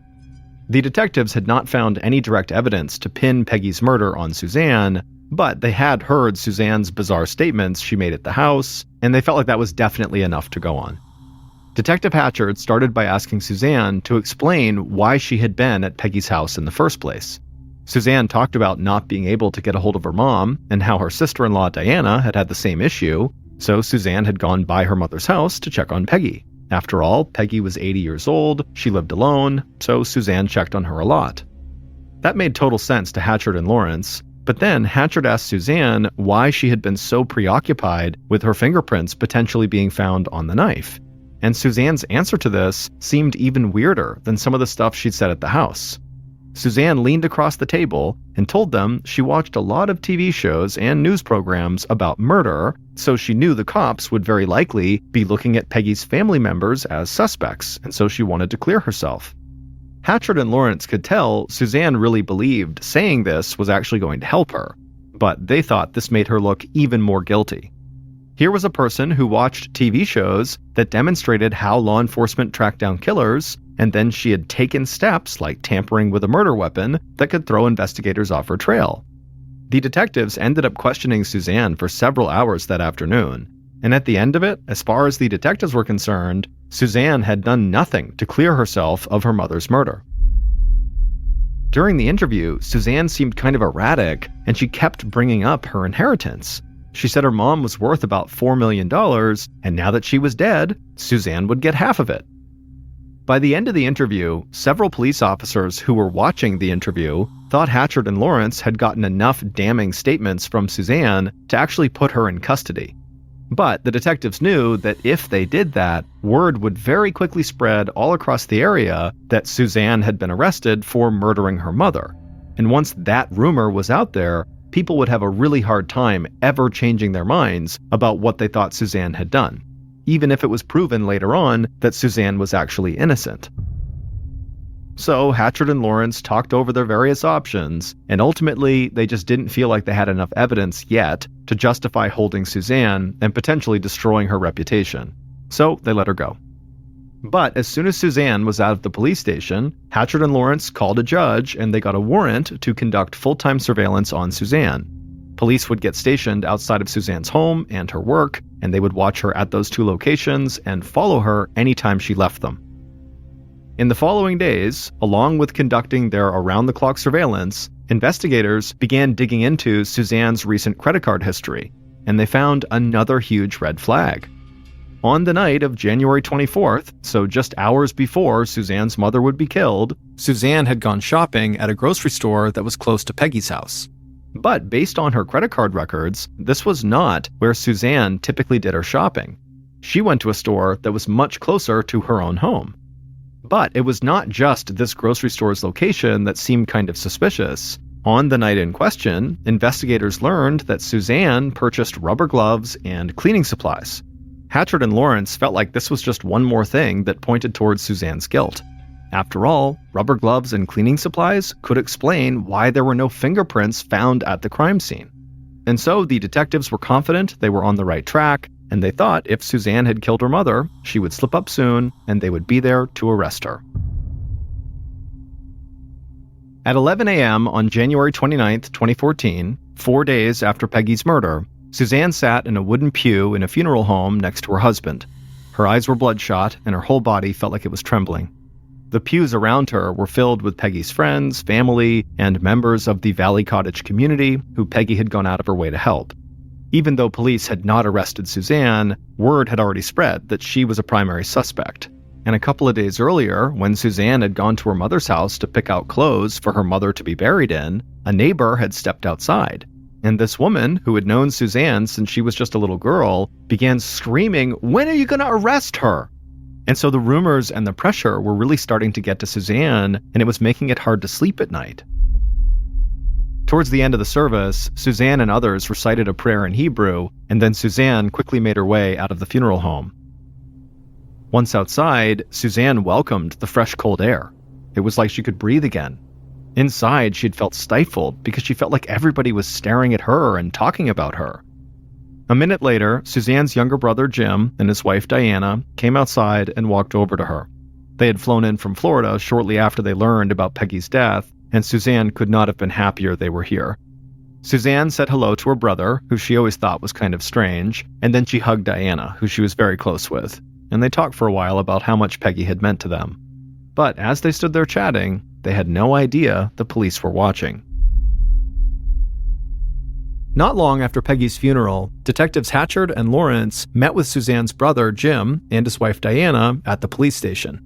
The detectives had not found any direct evidence to pin Peggy's murder on Suzanne, but they had heard Suzanne's bizarre statements she made at the house, and they felt like that was definitely enough to go on. Detective Hatchard started by asking Suzanne to explain why she had been at Peggy's house in the first place. Suzanne talked about not being able to get a hold of her mom and how her sister-in-law Diana had had the same issue, so Suzanne had gone by her mother's house to check on Peggy. After all, Peggy was 80 years old, she lived alone, so Suzanne checked on her a lot. That made total sense to Hatchard and Lawrence, but then Hatchard asked Suzanne why she had been so preoccupied with her fingerprints potentially being found on the knife. And Suzanne's answer to this seemed even weirder than some of the stuff she'd said at the house. Suzanne leaned across the table and told them she watched a lot of TV shows and news programs about murder, so she knew the cops would very likely be looking at Peggy's family members as suspects, and so she wanted to clear herself. Hatchard and Lawrence could tell Suzanne really believed saying this was actually going to help her, but they thought this made her look even more guilty. Here was a person who watched TV shows that demonstrated how law enforcement tracked down killers, and then she had taken steps like tampering with a murder weapon that could throw investigators off her trail. The detectives ended up questioning Suzanne for several hours that afternoon, and at the end of it, as far as the detectives were concerned, Suzanne had done nothing to clear herself of her mother's murder. During the interview, Suzanne seemed kind of erratic, and she kept bringing up her inheritance. She said her mom was worth about $4 million, and now that she was dead, Suzanne would get half of it. By the end of the interview, several police officers who were watching the interview thought Hatchard and Lawrence had gotten enough damning statements from Suzanne to actually put her in custody. But the detectives knew that if they did that, word would very quickly spread all across the area that Suzanne had been arrested for murdering her mother. And once that rumor was out there, people would have a really hard time ever changing their minds about what they thought Suzanne had done, even if it was proven later on that Suzanne was actually innocent. So Hatchard and Lawrence talked over their various options, and ultimately they just didn't feel like they had enough evidence yet to justify holding Suzanne and potentially destroying her reputation. So they let her go. But as soon as Suzanne was out of the police station, Hatchard and Lawrence called a judge and they got a warrant to conduct full-time surveillance on Suzanne. Police would get stationed outside of Suzanne's home and her work, and they would watch her at those two locations and follow her anytime she left them. In the following days, along with conducting their around-the-clock surveillance, investigators began digging into Suzanne's recent credit card history, and they found another huge red flag. On the night of January 24th, so just hours before Suzanne's mother would be killed, Suzanne had gone shopping at a grocery store that was close to Peggy's house. But based on her credit card records, this was not where Suzanne typically did her shopping. She went to a store that was much closer to her own home. But it was not just this grocery store's location that seemed kind of suspicious. On the night in question, investigators learned that Suzanne purchased rubber gloves and cleaning supplies. Hatchard and Lawrence felt like this was just one more thing that pointed towards Suzanne's guilt. After all, rubber gloves and cleaning supplies could explain why there were no fingerprints found at the crime scene. And so the detectives were confident they were on the right track, and they thought if Suzanne had killed her mother, she would slip up soon, and they would be there to arrest her. At 11 a.m. on January 29, 2014, 4 days after Peggy's murder, Suzanne sat in a wooden pew in a funeral home next to her husband. Her eyes were bloodshot, and her whole body felt like it was trembling. The pews around her were filled with Peggy's friends, family, and members of the Valley Cottage community who Peggy had gone out of her way to help. Even though police had not arrested Suzanne, word had already spread that she was a primary suspect. And a couple of days earlier, when Suzanne had gone to her mother's house to pick out clothes for her mother to be buried in, a neighbor had stepped outside. And this woman, who had known Suzanne since she was just a little girl, began screaming, "When are you going to arrest her?" And so the rumors and the pressure were really starting to get to Suzanne, and it was making it hard to sleep at night. Towards the end of the service, Suzanne and others recited a prayer in Hebrew, and then Suzanne quickly made her way out of the funeral home. Once outside, Suzanne welcomed the fresh, cold air. It was like she could breathe again. Inside, she'd felt stifled because she felt like everybody was staring at her and talking about her. A minute later, Suzanne's younger brother Jim and his wife Diana came outside and walked over to her. They had flown in from Florida shortly after they learned about Peggy's death, and Suzanne could not have been happier they were here. Suzanne said hello to her brother, who she always thought was kind of strange, and then she hugged Diana, who she was very close with, and they talked for a while about how much Peggy had meant to them. But as they stood there chatting, they had no idea the police were watching. Not long after Peggy's funeral, Detectives Hatchard and Lawrence met with Suzanne's brother, Jim, and his wife, Diana, at the police station.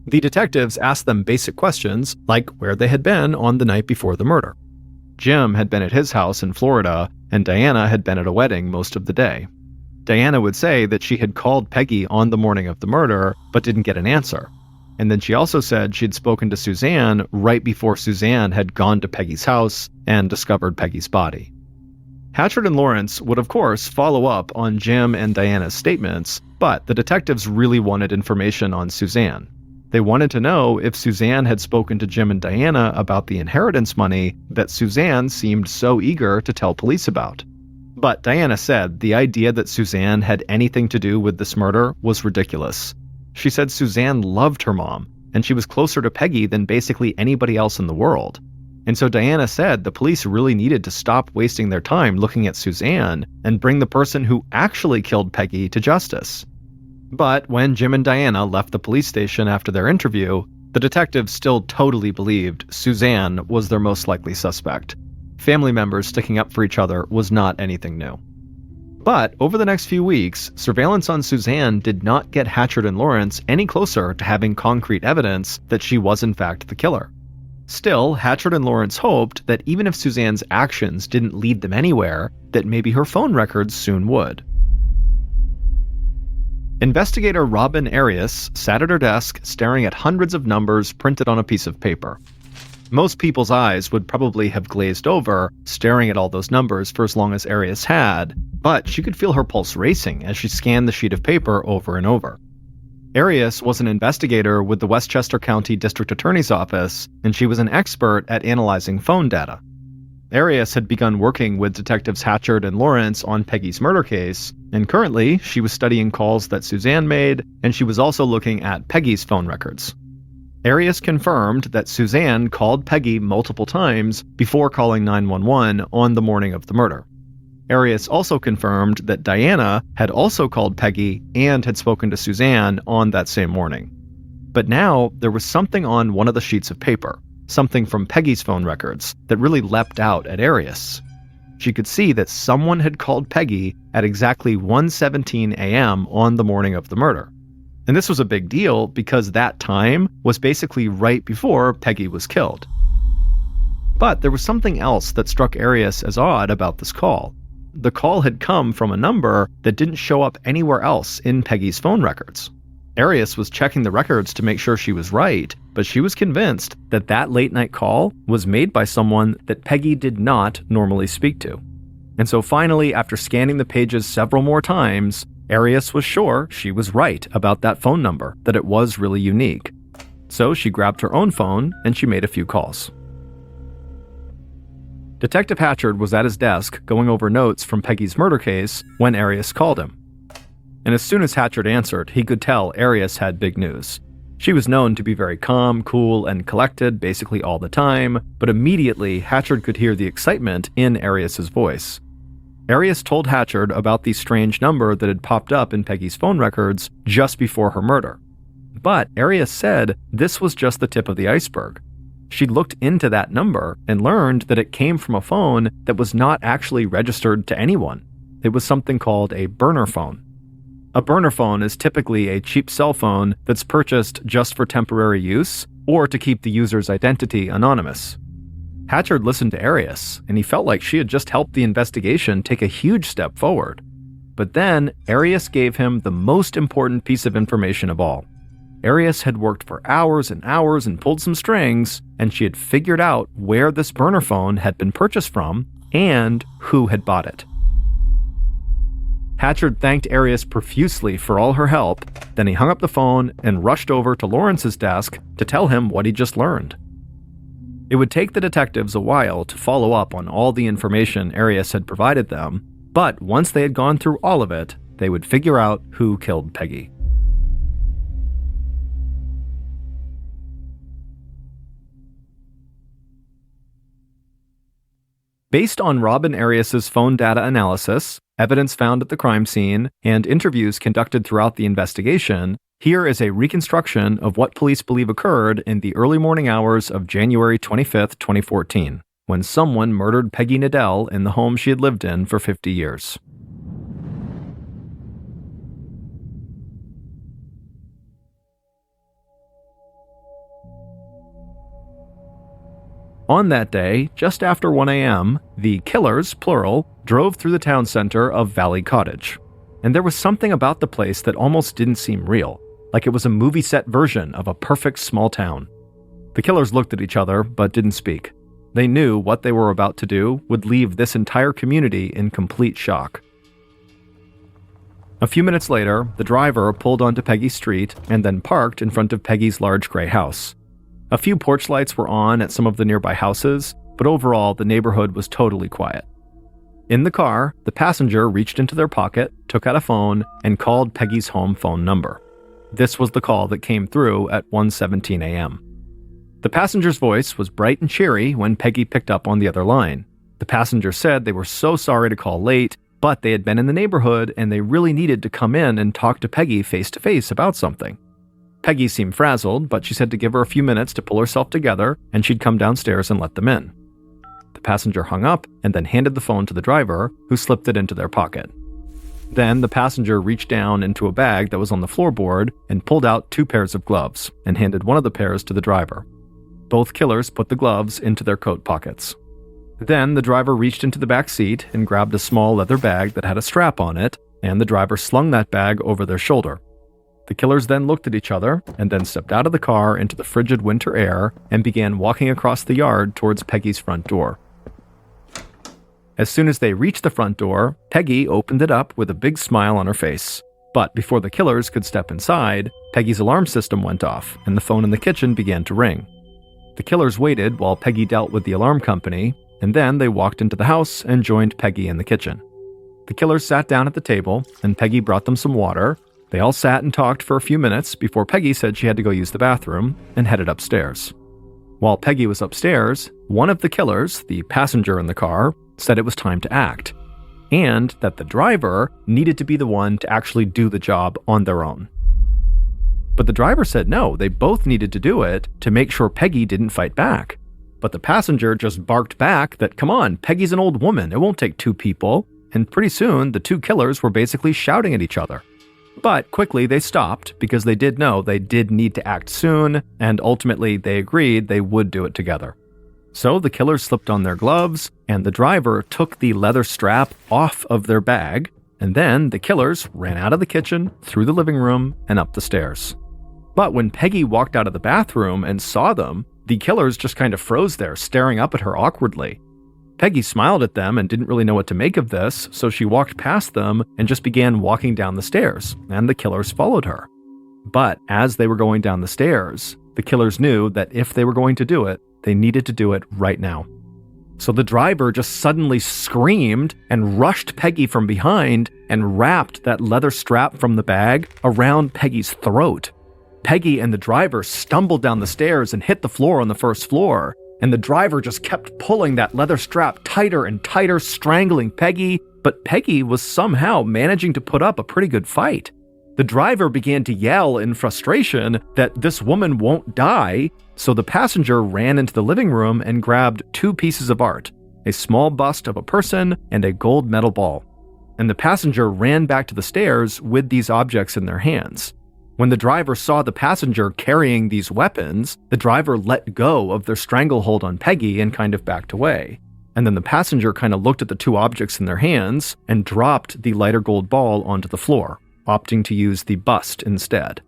The detectives asked them basic questions, like where they had been on the night before the murder. Jim had been at his house in Florida, and Diana had been at a wedding most of the day. Diana would say that she had called Peggy on the morning of the murder, but didn't get an answer. And then she also said she'd spoken to Suzanne right before Suzanne had gone to Peggy's house and discovered Peggy's body. Hatchard and Lawrence would of course follow up on Jim and Diana's statements, but the detectives really wanted information on Suzanne. They wanted to know if Suzanne had spoken to Jim and Diana about the inheritance money that Suzanne seemed so eager to tell police about. But Diana said the idea that Suzanne had anything to do with this murder was ridiculous. She said Suzanne loved her mom, and she was closer to Peggy than basically anybody else in the world. And so Diana said the police really needed to stop wasting their time looking at Suzanne and bring the person who actually killed Peggy to justice. But when Jim and Diana left the police station after their interview, the detectives still totally believed Suzanne was their most likely suspect. Family members sticking up for each other was not anything new. But over the next few weeks, surveillance on Suzanne did not get Hatchard and Lawrence any closer to having concrete evidence that she was in fact the killer. Still, Hatchard and Lawrence hoped that even if Suzanne's actions didn't lead them anywhere, that maybe her phone records soon would. Investigator Robin Arias sat at her desk staring at hundreds of numbers printed on a piece of paper. Most people's eyes would probably have glazed over, staring at all those numbers for as long as Arias had, but she could feel her pulse racing as she scanned the sheet of paper over and over. Arias was an investigator with the Westchester County District Attorney's Office, and she was an expert at analyzing phone data. Arias had begun working with Detectives Hatchard and Lawrence on Peggy's murder case, and currently she was studying calls that Suzanne made, and she was also looking at Peggy's phone records. Arias confirmed that Suzanne called Peggy multiple times before calling 911 on the morning of the murder. Arias also confirmed that Diana had also called Peggy and had spoken to Suzanne on that same morning. But now there was something on one of the sheets of paper, something from Peggy's phone records, that really leapt out at Arias. She could see that someone had called Peggy at exactly 1:17 a.m. on the morning of the murder. And this was a big deal because that time was basically right before Peggy was killed. But there was something else that struck Arias as odd about this call. The call had come from a number that didn't show up anywhere else in Peggy's phone records. Arias was checking the records to make sure she was right, but she was convinced that that late-night call was made by someone that Peggy did not normally speak to. And so finally, after scanning the pages several more times, Arias was sure she was right about that phone number, that it was really unique. So she grabbed her own phone and she made a few calls. Detective Hatchard was at his desk going over notes from Peggy's murder case when Arias called him. And as soon as Hatchard answered, he could tell Arias had big news. She was known to be very calm, cool, and collected basically all the time, but immediately Hatchard could hear the excitement in Arias's voice. Arias told Hatchard about the strange number that had popped up in Peggy's phone records just before her murder. But Arias said this was just the tip of the iceberg. She looked into that number and learned that it came from a phone that was not actually registered to anyone. It was something called a burner phone. A burner phone is typically a cheap cell phone that's purchased just for temporary use or to keep the user's identity anonymous. Hatchard listened to Arias, and he felt like she had just helped the investigation take a huge step forward. But then, Arias gave him the most important piece of information of all. Arias had worked for hours and hours and pulled some strings, and she had figured out where this burner phone had been purchased from and who had bought it. Hatchard thanked Arias profusely for all her help, then he hung up the phone and rushed over to Lawrence's desk to tell him what he just learned. It would take the detectives a while to follow up on all the information Arias had provided them, but once they had gone through all of it, they would figure out who killed Peggy. Based on Robin Arias's phone data analysis, evidence found at the crime scene, and interviews conducted throughout the investigation, here is a reconstruction of what police believe occurred in the early morning hours of January 25, 2014, when someone murdered Peggy Nadell in the home she had lived in for 50 years. On that day, just after 1 a.m., the killers, plural, drove through the town center of Valley Cottage. And there was something about the place that almost didn't seem real, like it was a movie set version of a perfect small town. The killers looked at each other, but didn't speak. They knew what they were about to do would leave this entire community in complete shock. A few minutes later, the driver pulled onto Peggy's street and then parked in front of Peggy's large gray house. A few porch lights were on at some of the nearby houses, but overall the neighborhood was totally quiet. In the car, the passenger reached into their pocket, took out a phone, and called Peggy's home phone number. This was the call that came through at 1:17 a.m. The passenger's voice was bright and cheery when Peggy picked up on the other line. The passenger said they were so sorry to call late, but they had been in the neighborhood and they really needed to come in and talk to Peggy face-to-face about something. Peggy seemed frazzled, but she said to give her a few minutes to pull herself together and she'd come downstairs and let them in. The passenger hung up and then handed the phone to the driver, who slipped it into their pocket. Then the passenger reached down into a bag that was on the floorboard and pulled out 2 pairs of gloves and handed one of the pairs to the driver. Both killers put the gloves into their coat pockets. Then the driver reached into the back seat and grabbed a small leather bag that had a strap on it, and the driver slung that bag over their shoulder. The killers then looked at each other and then stepped out of the car into the frigid winter air and began walking across the yard towards Peggy's front door. As soon as they reached the front door, Peggy opened it up with a big smile on her face. But before the killers could step inside, Peggy's alarm system went off and the phone in the kitchen began to ring. The killers waited while Peggy dealt with the alarm company, and then they walked into the house and joined Peggy in the kitchen. The killers sat down at the table, and Peggy brought them some water. They all sat and talked for a few minutes before Peggy said she had to go use the bathroom and headed upstairs. While Peggy was upstairs, one of the killers, the passenger in the car, said it was time to act, and that the driver needed to be the one to actually do the job on their own. But the driver said no, they both needed to do it to make sure Peggy didn't fight back. But the passenger just barked back that, come on, Peggy's an old woman, it won't take two people, and pretty soon the two killers were basically shouting at each other. But quickly they stopped because they did know they did need to act soon, and ultimately they agreed they would do it together. So the killers slipped on their gloves, and the driver took the leather strap off of their bag, and then the killers ran out of the kitchen, through the living room, and up the stairs. But when Peggy walked out of the bathroom and saw them, the killers just kind of froze there, staring up at her awkwardly. Peggy smiled at them and didn't really know what to make of this, so she walked past them and just began walking down the stairs, and the killers followed her. But as they were going down the stairs, the killers knew that if they were going to do it, they needed to do it right now. So the driver just suddenly screamed and rushed Peggy from behind and wrapped that leather strap from the bag around Peggy's throat. Peggy and the driver stumbled down the stairs and hit the floor on the first floor, and the driver just kept pulling that leather strap tighter and tighter, strangling Peggy, but Peggy was somehow managing to put up a pretty good fight. The driver began to yell in frustration that this woman won't die, so the passenger ran into the living room and grabbed two pieces of art, a small bust of a person and a gold medal ball. And the passenger ran back to the stairs with these objects in their hands. When the driver saw the passenger carrying these weapons, the driver let go of their stranglehold on Peggy and kind of backed away. And then the passenger kind of looked at the two objects in their hands and dropped the lighter gold ball onto the floor, opting to use the bust instead.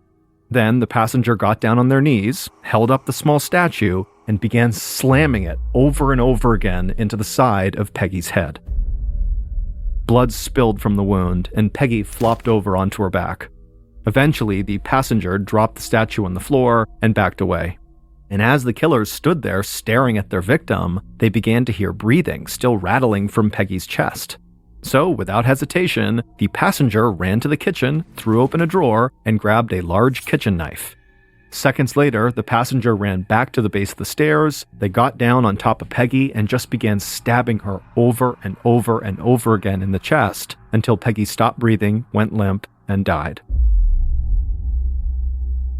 Then the passenger got down on their knees, held up the small statue, and began slamming it over and over again into the side of Peggy's head. Blood spilled from the wound, and Peggy flopped over onto her back. Eventually, the passenger dropped the statue on the floor and backed away. And as the killers stood there staring at their victim, they began to hear breathing still rattling from Peggy's chest. So, without hesitation, the passenger ran to the kitchen, threw open a drawer, and grabbed a large kitchen knife. Seconds later, the passenger ran back to the base of the stairs. They got down on top of Peggy and just began stabbing her over and over and over again in the chest until Peggy stopped breathing, went limp, and died.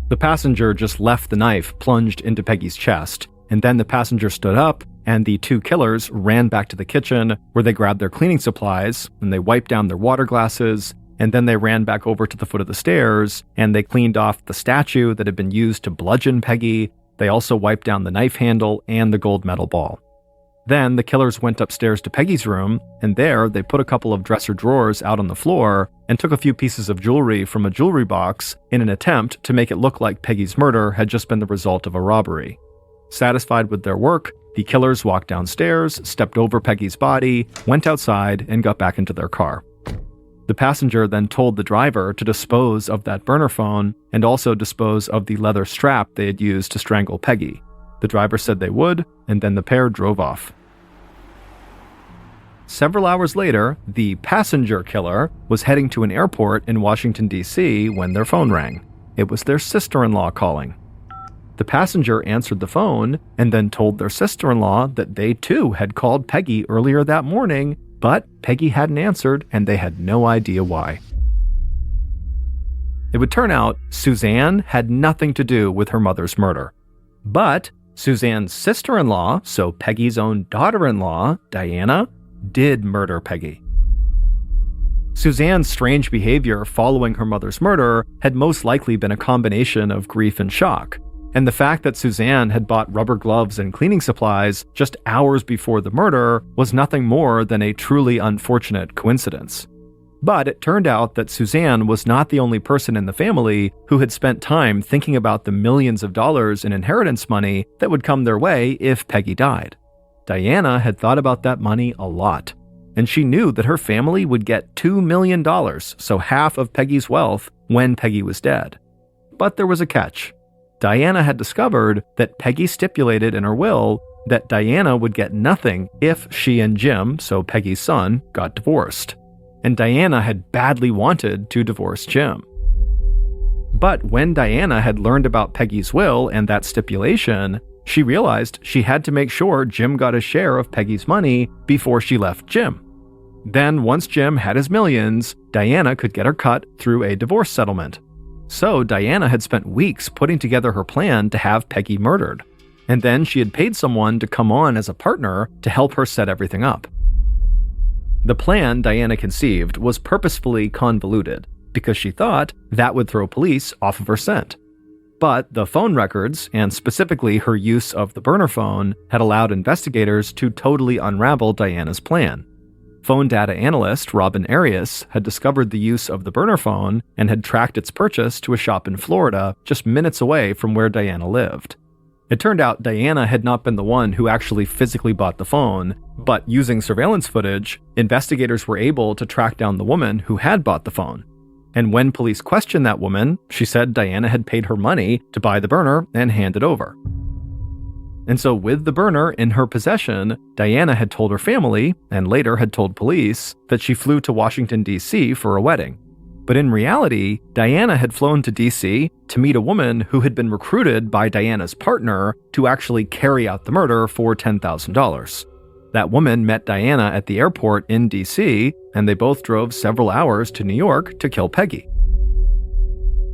The passenger just left the knife plunged into Peggy's chest, and then the passenger stood up, and the two killers ran back to the kitchen, where they grabbed their cleaning supplies, and they wiped down their water glasses, and then they ran back over to the foot of the stairs, and they cleaned off the statue that had been used to bludgeon Peggy. They also wiped down the knife handle and the gold medal ball. Then the killers went upstairs to Peggy's room, and there they put a couple of dresser drawers out on the floor and took a few pieces of jewelry from a jewelry box in an attempt to make it look like Peggy's murder had just been the result of a robbery. Satisfied with their work, the killers walked downstairs, stepped over Peggy's body, went outside, and got back into their car. The passenger then told the driver to dispose of that burner phone and also dispose of the leather strap they had used to strangle Peggy. The driver said they would, and then the pair drove off. Several hours later, the passenger killer was heading to an airport in Washington, D.C. when their phone rang. It was their sister-in-law calling. The passenger answered the phone and then told their sister-in-law that they too had called Peggy earlier that morning, but Peggy hadn't answered and they had no idea why. It would turn out Suzanne had nothing to do with her mother's murder. But Suzanne's sister-in-law, so Peggy's own daughter-in-law, Diana, did murder Peggy. Suzanne's strange behavior following her mother's murder had most likely been a combination of grief and shock, and the fact that Suzanne had bought rubber gloves and cleaning supplies just hours before the murder was nothing more than a truly unfortunate coincidence. But it turned out that Suzanne was not the only person in the family who had spent time thinking about the millions of dollars in inheritance money that would come their way if Peggy died. Diana had thought about that money a lot, and she knew that her family would get $2 million, so half of Peggy's wealth, when Peggy was dead. But there was a catch. Diana had discovered that Peggy stipulated in her will that Diana would get nothing if she and Jim, so Peggy's son, got divorced. And Diana had badly wanted to divorce Jim. But when Diana had learned about Peggy's will and that stipulation, she realized she had to make sure Jim got a share of Peggy's money before she left Jim. Then, once Jim had his millions, Diana could get her cut through a divorce settlement. So Diana had spent weeks putting together her plan to have Peggy murdered. And then she had paid someone to come on as a partner to help her set everything up. The plan Diana conceived was purposefully convoluted because she thought that would throw police off of her scent. But the phone records, and specifically her use of the burner phone, had allowed investigators to totally unravel Diana's plan. Phone data analyst Robin Arias had discovered the use of the burner phone and had tracked its purchase to a shop in Florida just minutes away from where Diana lived. It turned out Diana had not been the one who actually physically bought the phone, but using surveillance footage, investigators were able to track down the woman who had bought the phone. And when police questioned that woman, she said Diana had paid her money to buy the burner and hand it over. And so with the burner in her possession, Diana had told her family, and later had told police, that she flew to Washington, D.C. for a wedding. But in reality, Diana had flown to D.C. to meet a woman who had been recruited by Diana's partner to actually carry out the murder for $10,000. That woman met Diana at the airport in D.C., and they both drove several hours to New York to kill Peggy.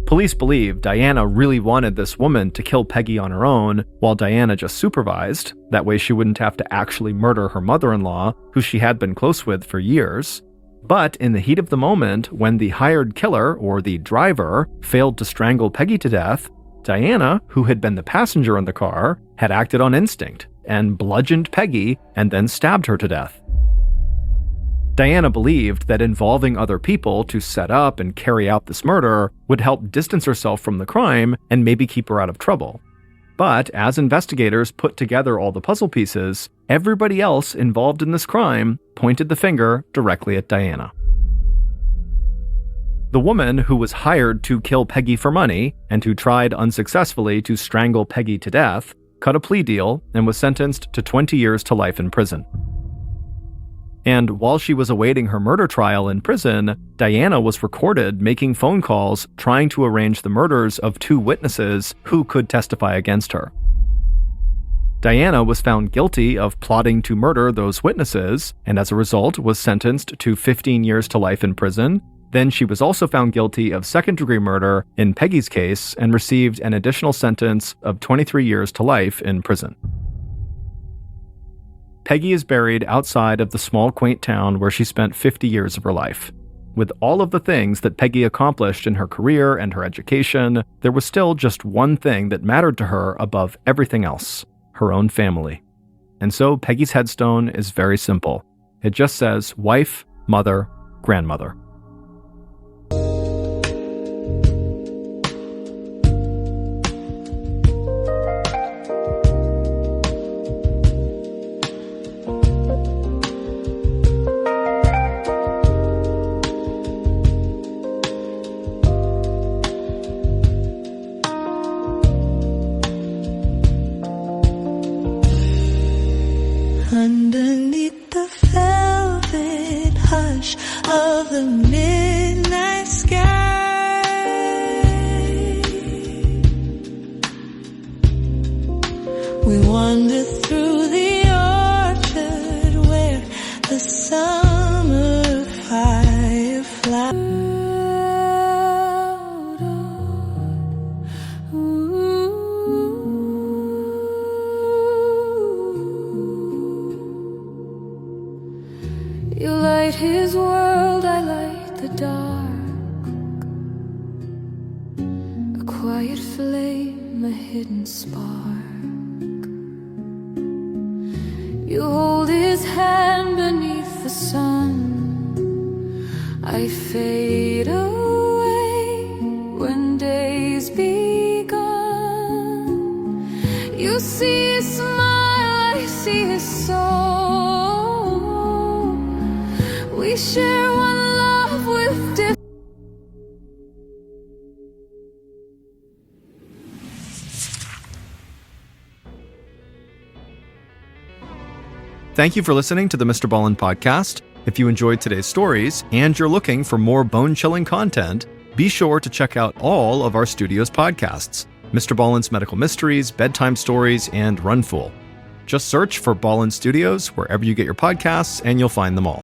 Police believe Diana really wanted this woman to kill Peggy on her own, while Diana just supervised. That way she wouldn't have to actually murder her mother-in-law, who she had been close with for years. But in the heat of the moment, when the hired killer, or the driver, failed to strangle Peggy to death, Diana, who had been the passenger in the car, had acted on instinct and bludgeoned Peggy and then stabbed her to death. Diana believed that involving other people to set up and carry out this murder would help distance herself from the crime and maybe keep her out of trouble. But as investigators put together all the puzzle pieces, everybody else involved in this crime pointed the finger directly at Diana. The woman who was hired to kill Peggy for money and who tried unsuccessfully to strangle Peggy to death cut a plea deal and was sentenced to 20 years to life in prison. And while she was awaiting her murder trial in prison, Diana was recorded making phone calls trying to arrange the murders of 2 witnesses who could testify against her. Diana was found guilty of plotting to murder those witnesses, and as a result was sentenced to 15 years to life in prison. Then she was also found guilty of second-degree murder in Peggy's case and received an additional sentence of 23 years to life in prison. Peggy is buried outside of the small, quaint town where she spent 50 years of her life. With all of the things that Peggy accomplished in her career and her education, there was still just one thing that mattered to her above everything else: her own family. And so Peggy's headstone is very simple. It just says wife, mother, grandmother. Underneath the velvet hush of the midnight sky, we wander through the orchard where the summer fireflies. You light his world, I light the dark. A quiet flame, a hidden spark. You hold his hand beneath the sun. I fade away when day's begun. You see his smile, I see his soul. We share one love with different. Thank you for listening to the Mr. Ballen podcast. If you enjoyed today's stories and you're looking for more bone-chilling content, be sure to check out all of our studio's podcasts: Mr. Ballen's Medical Mysteries, Bedtime Stories, and Run Fool. Just search for Ballen Studios wherever you get your podcasts and you'll find them all.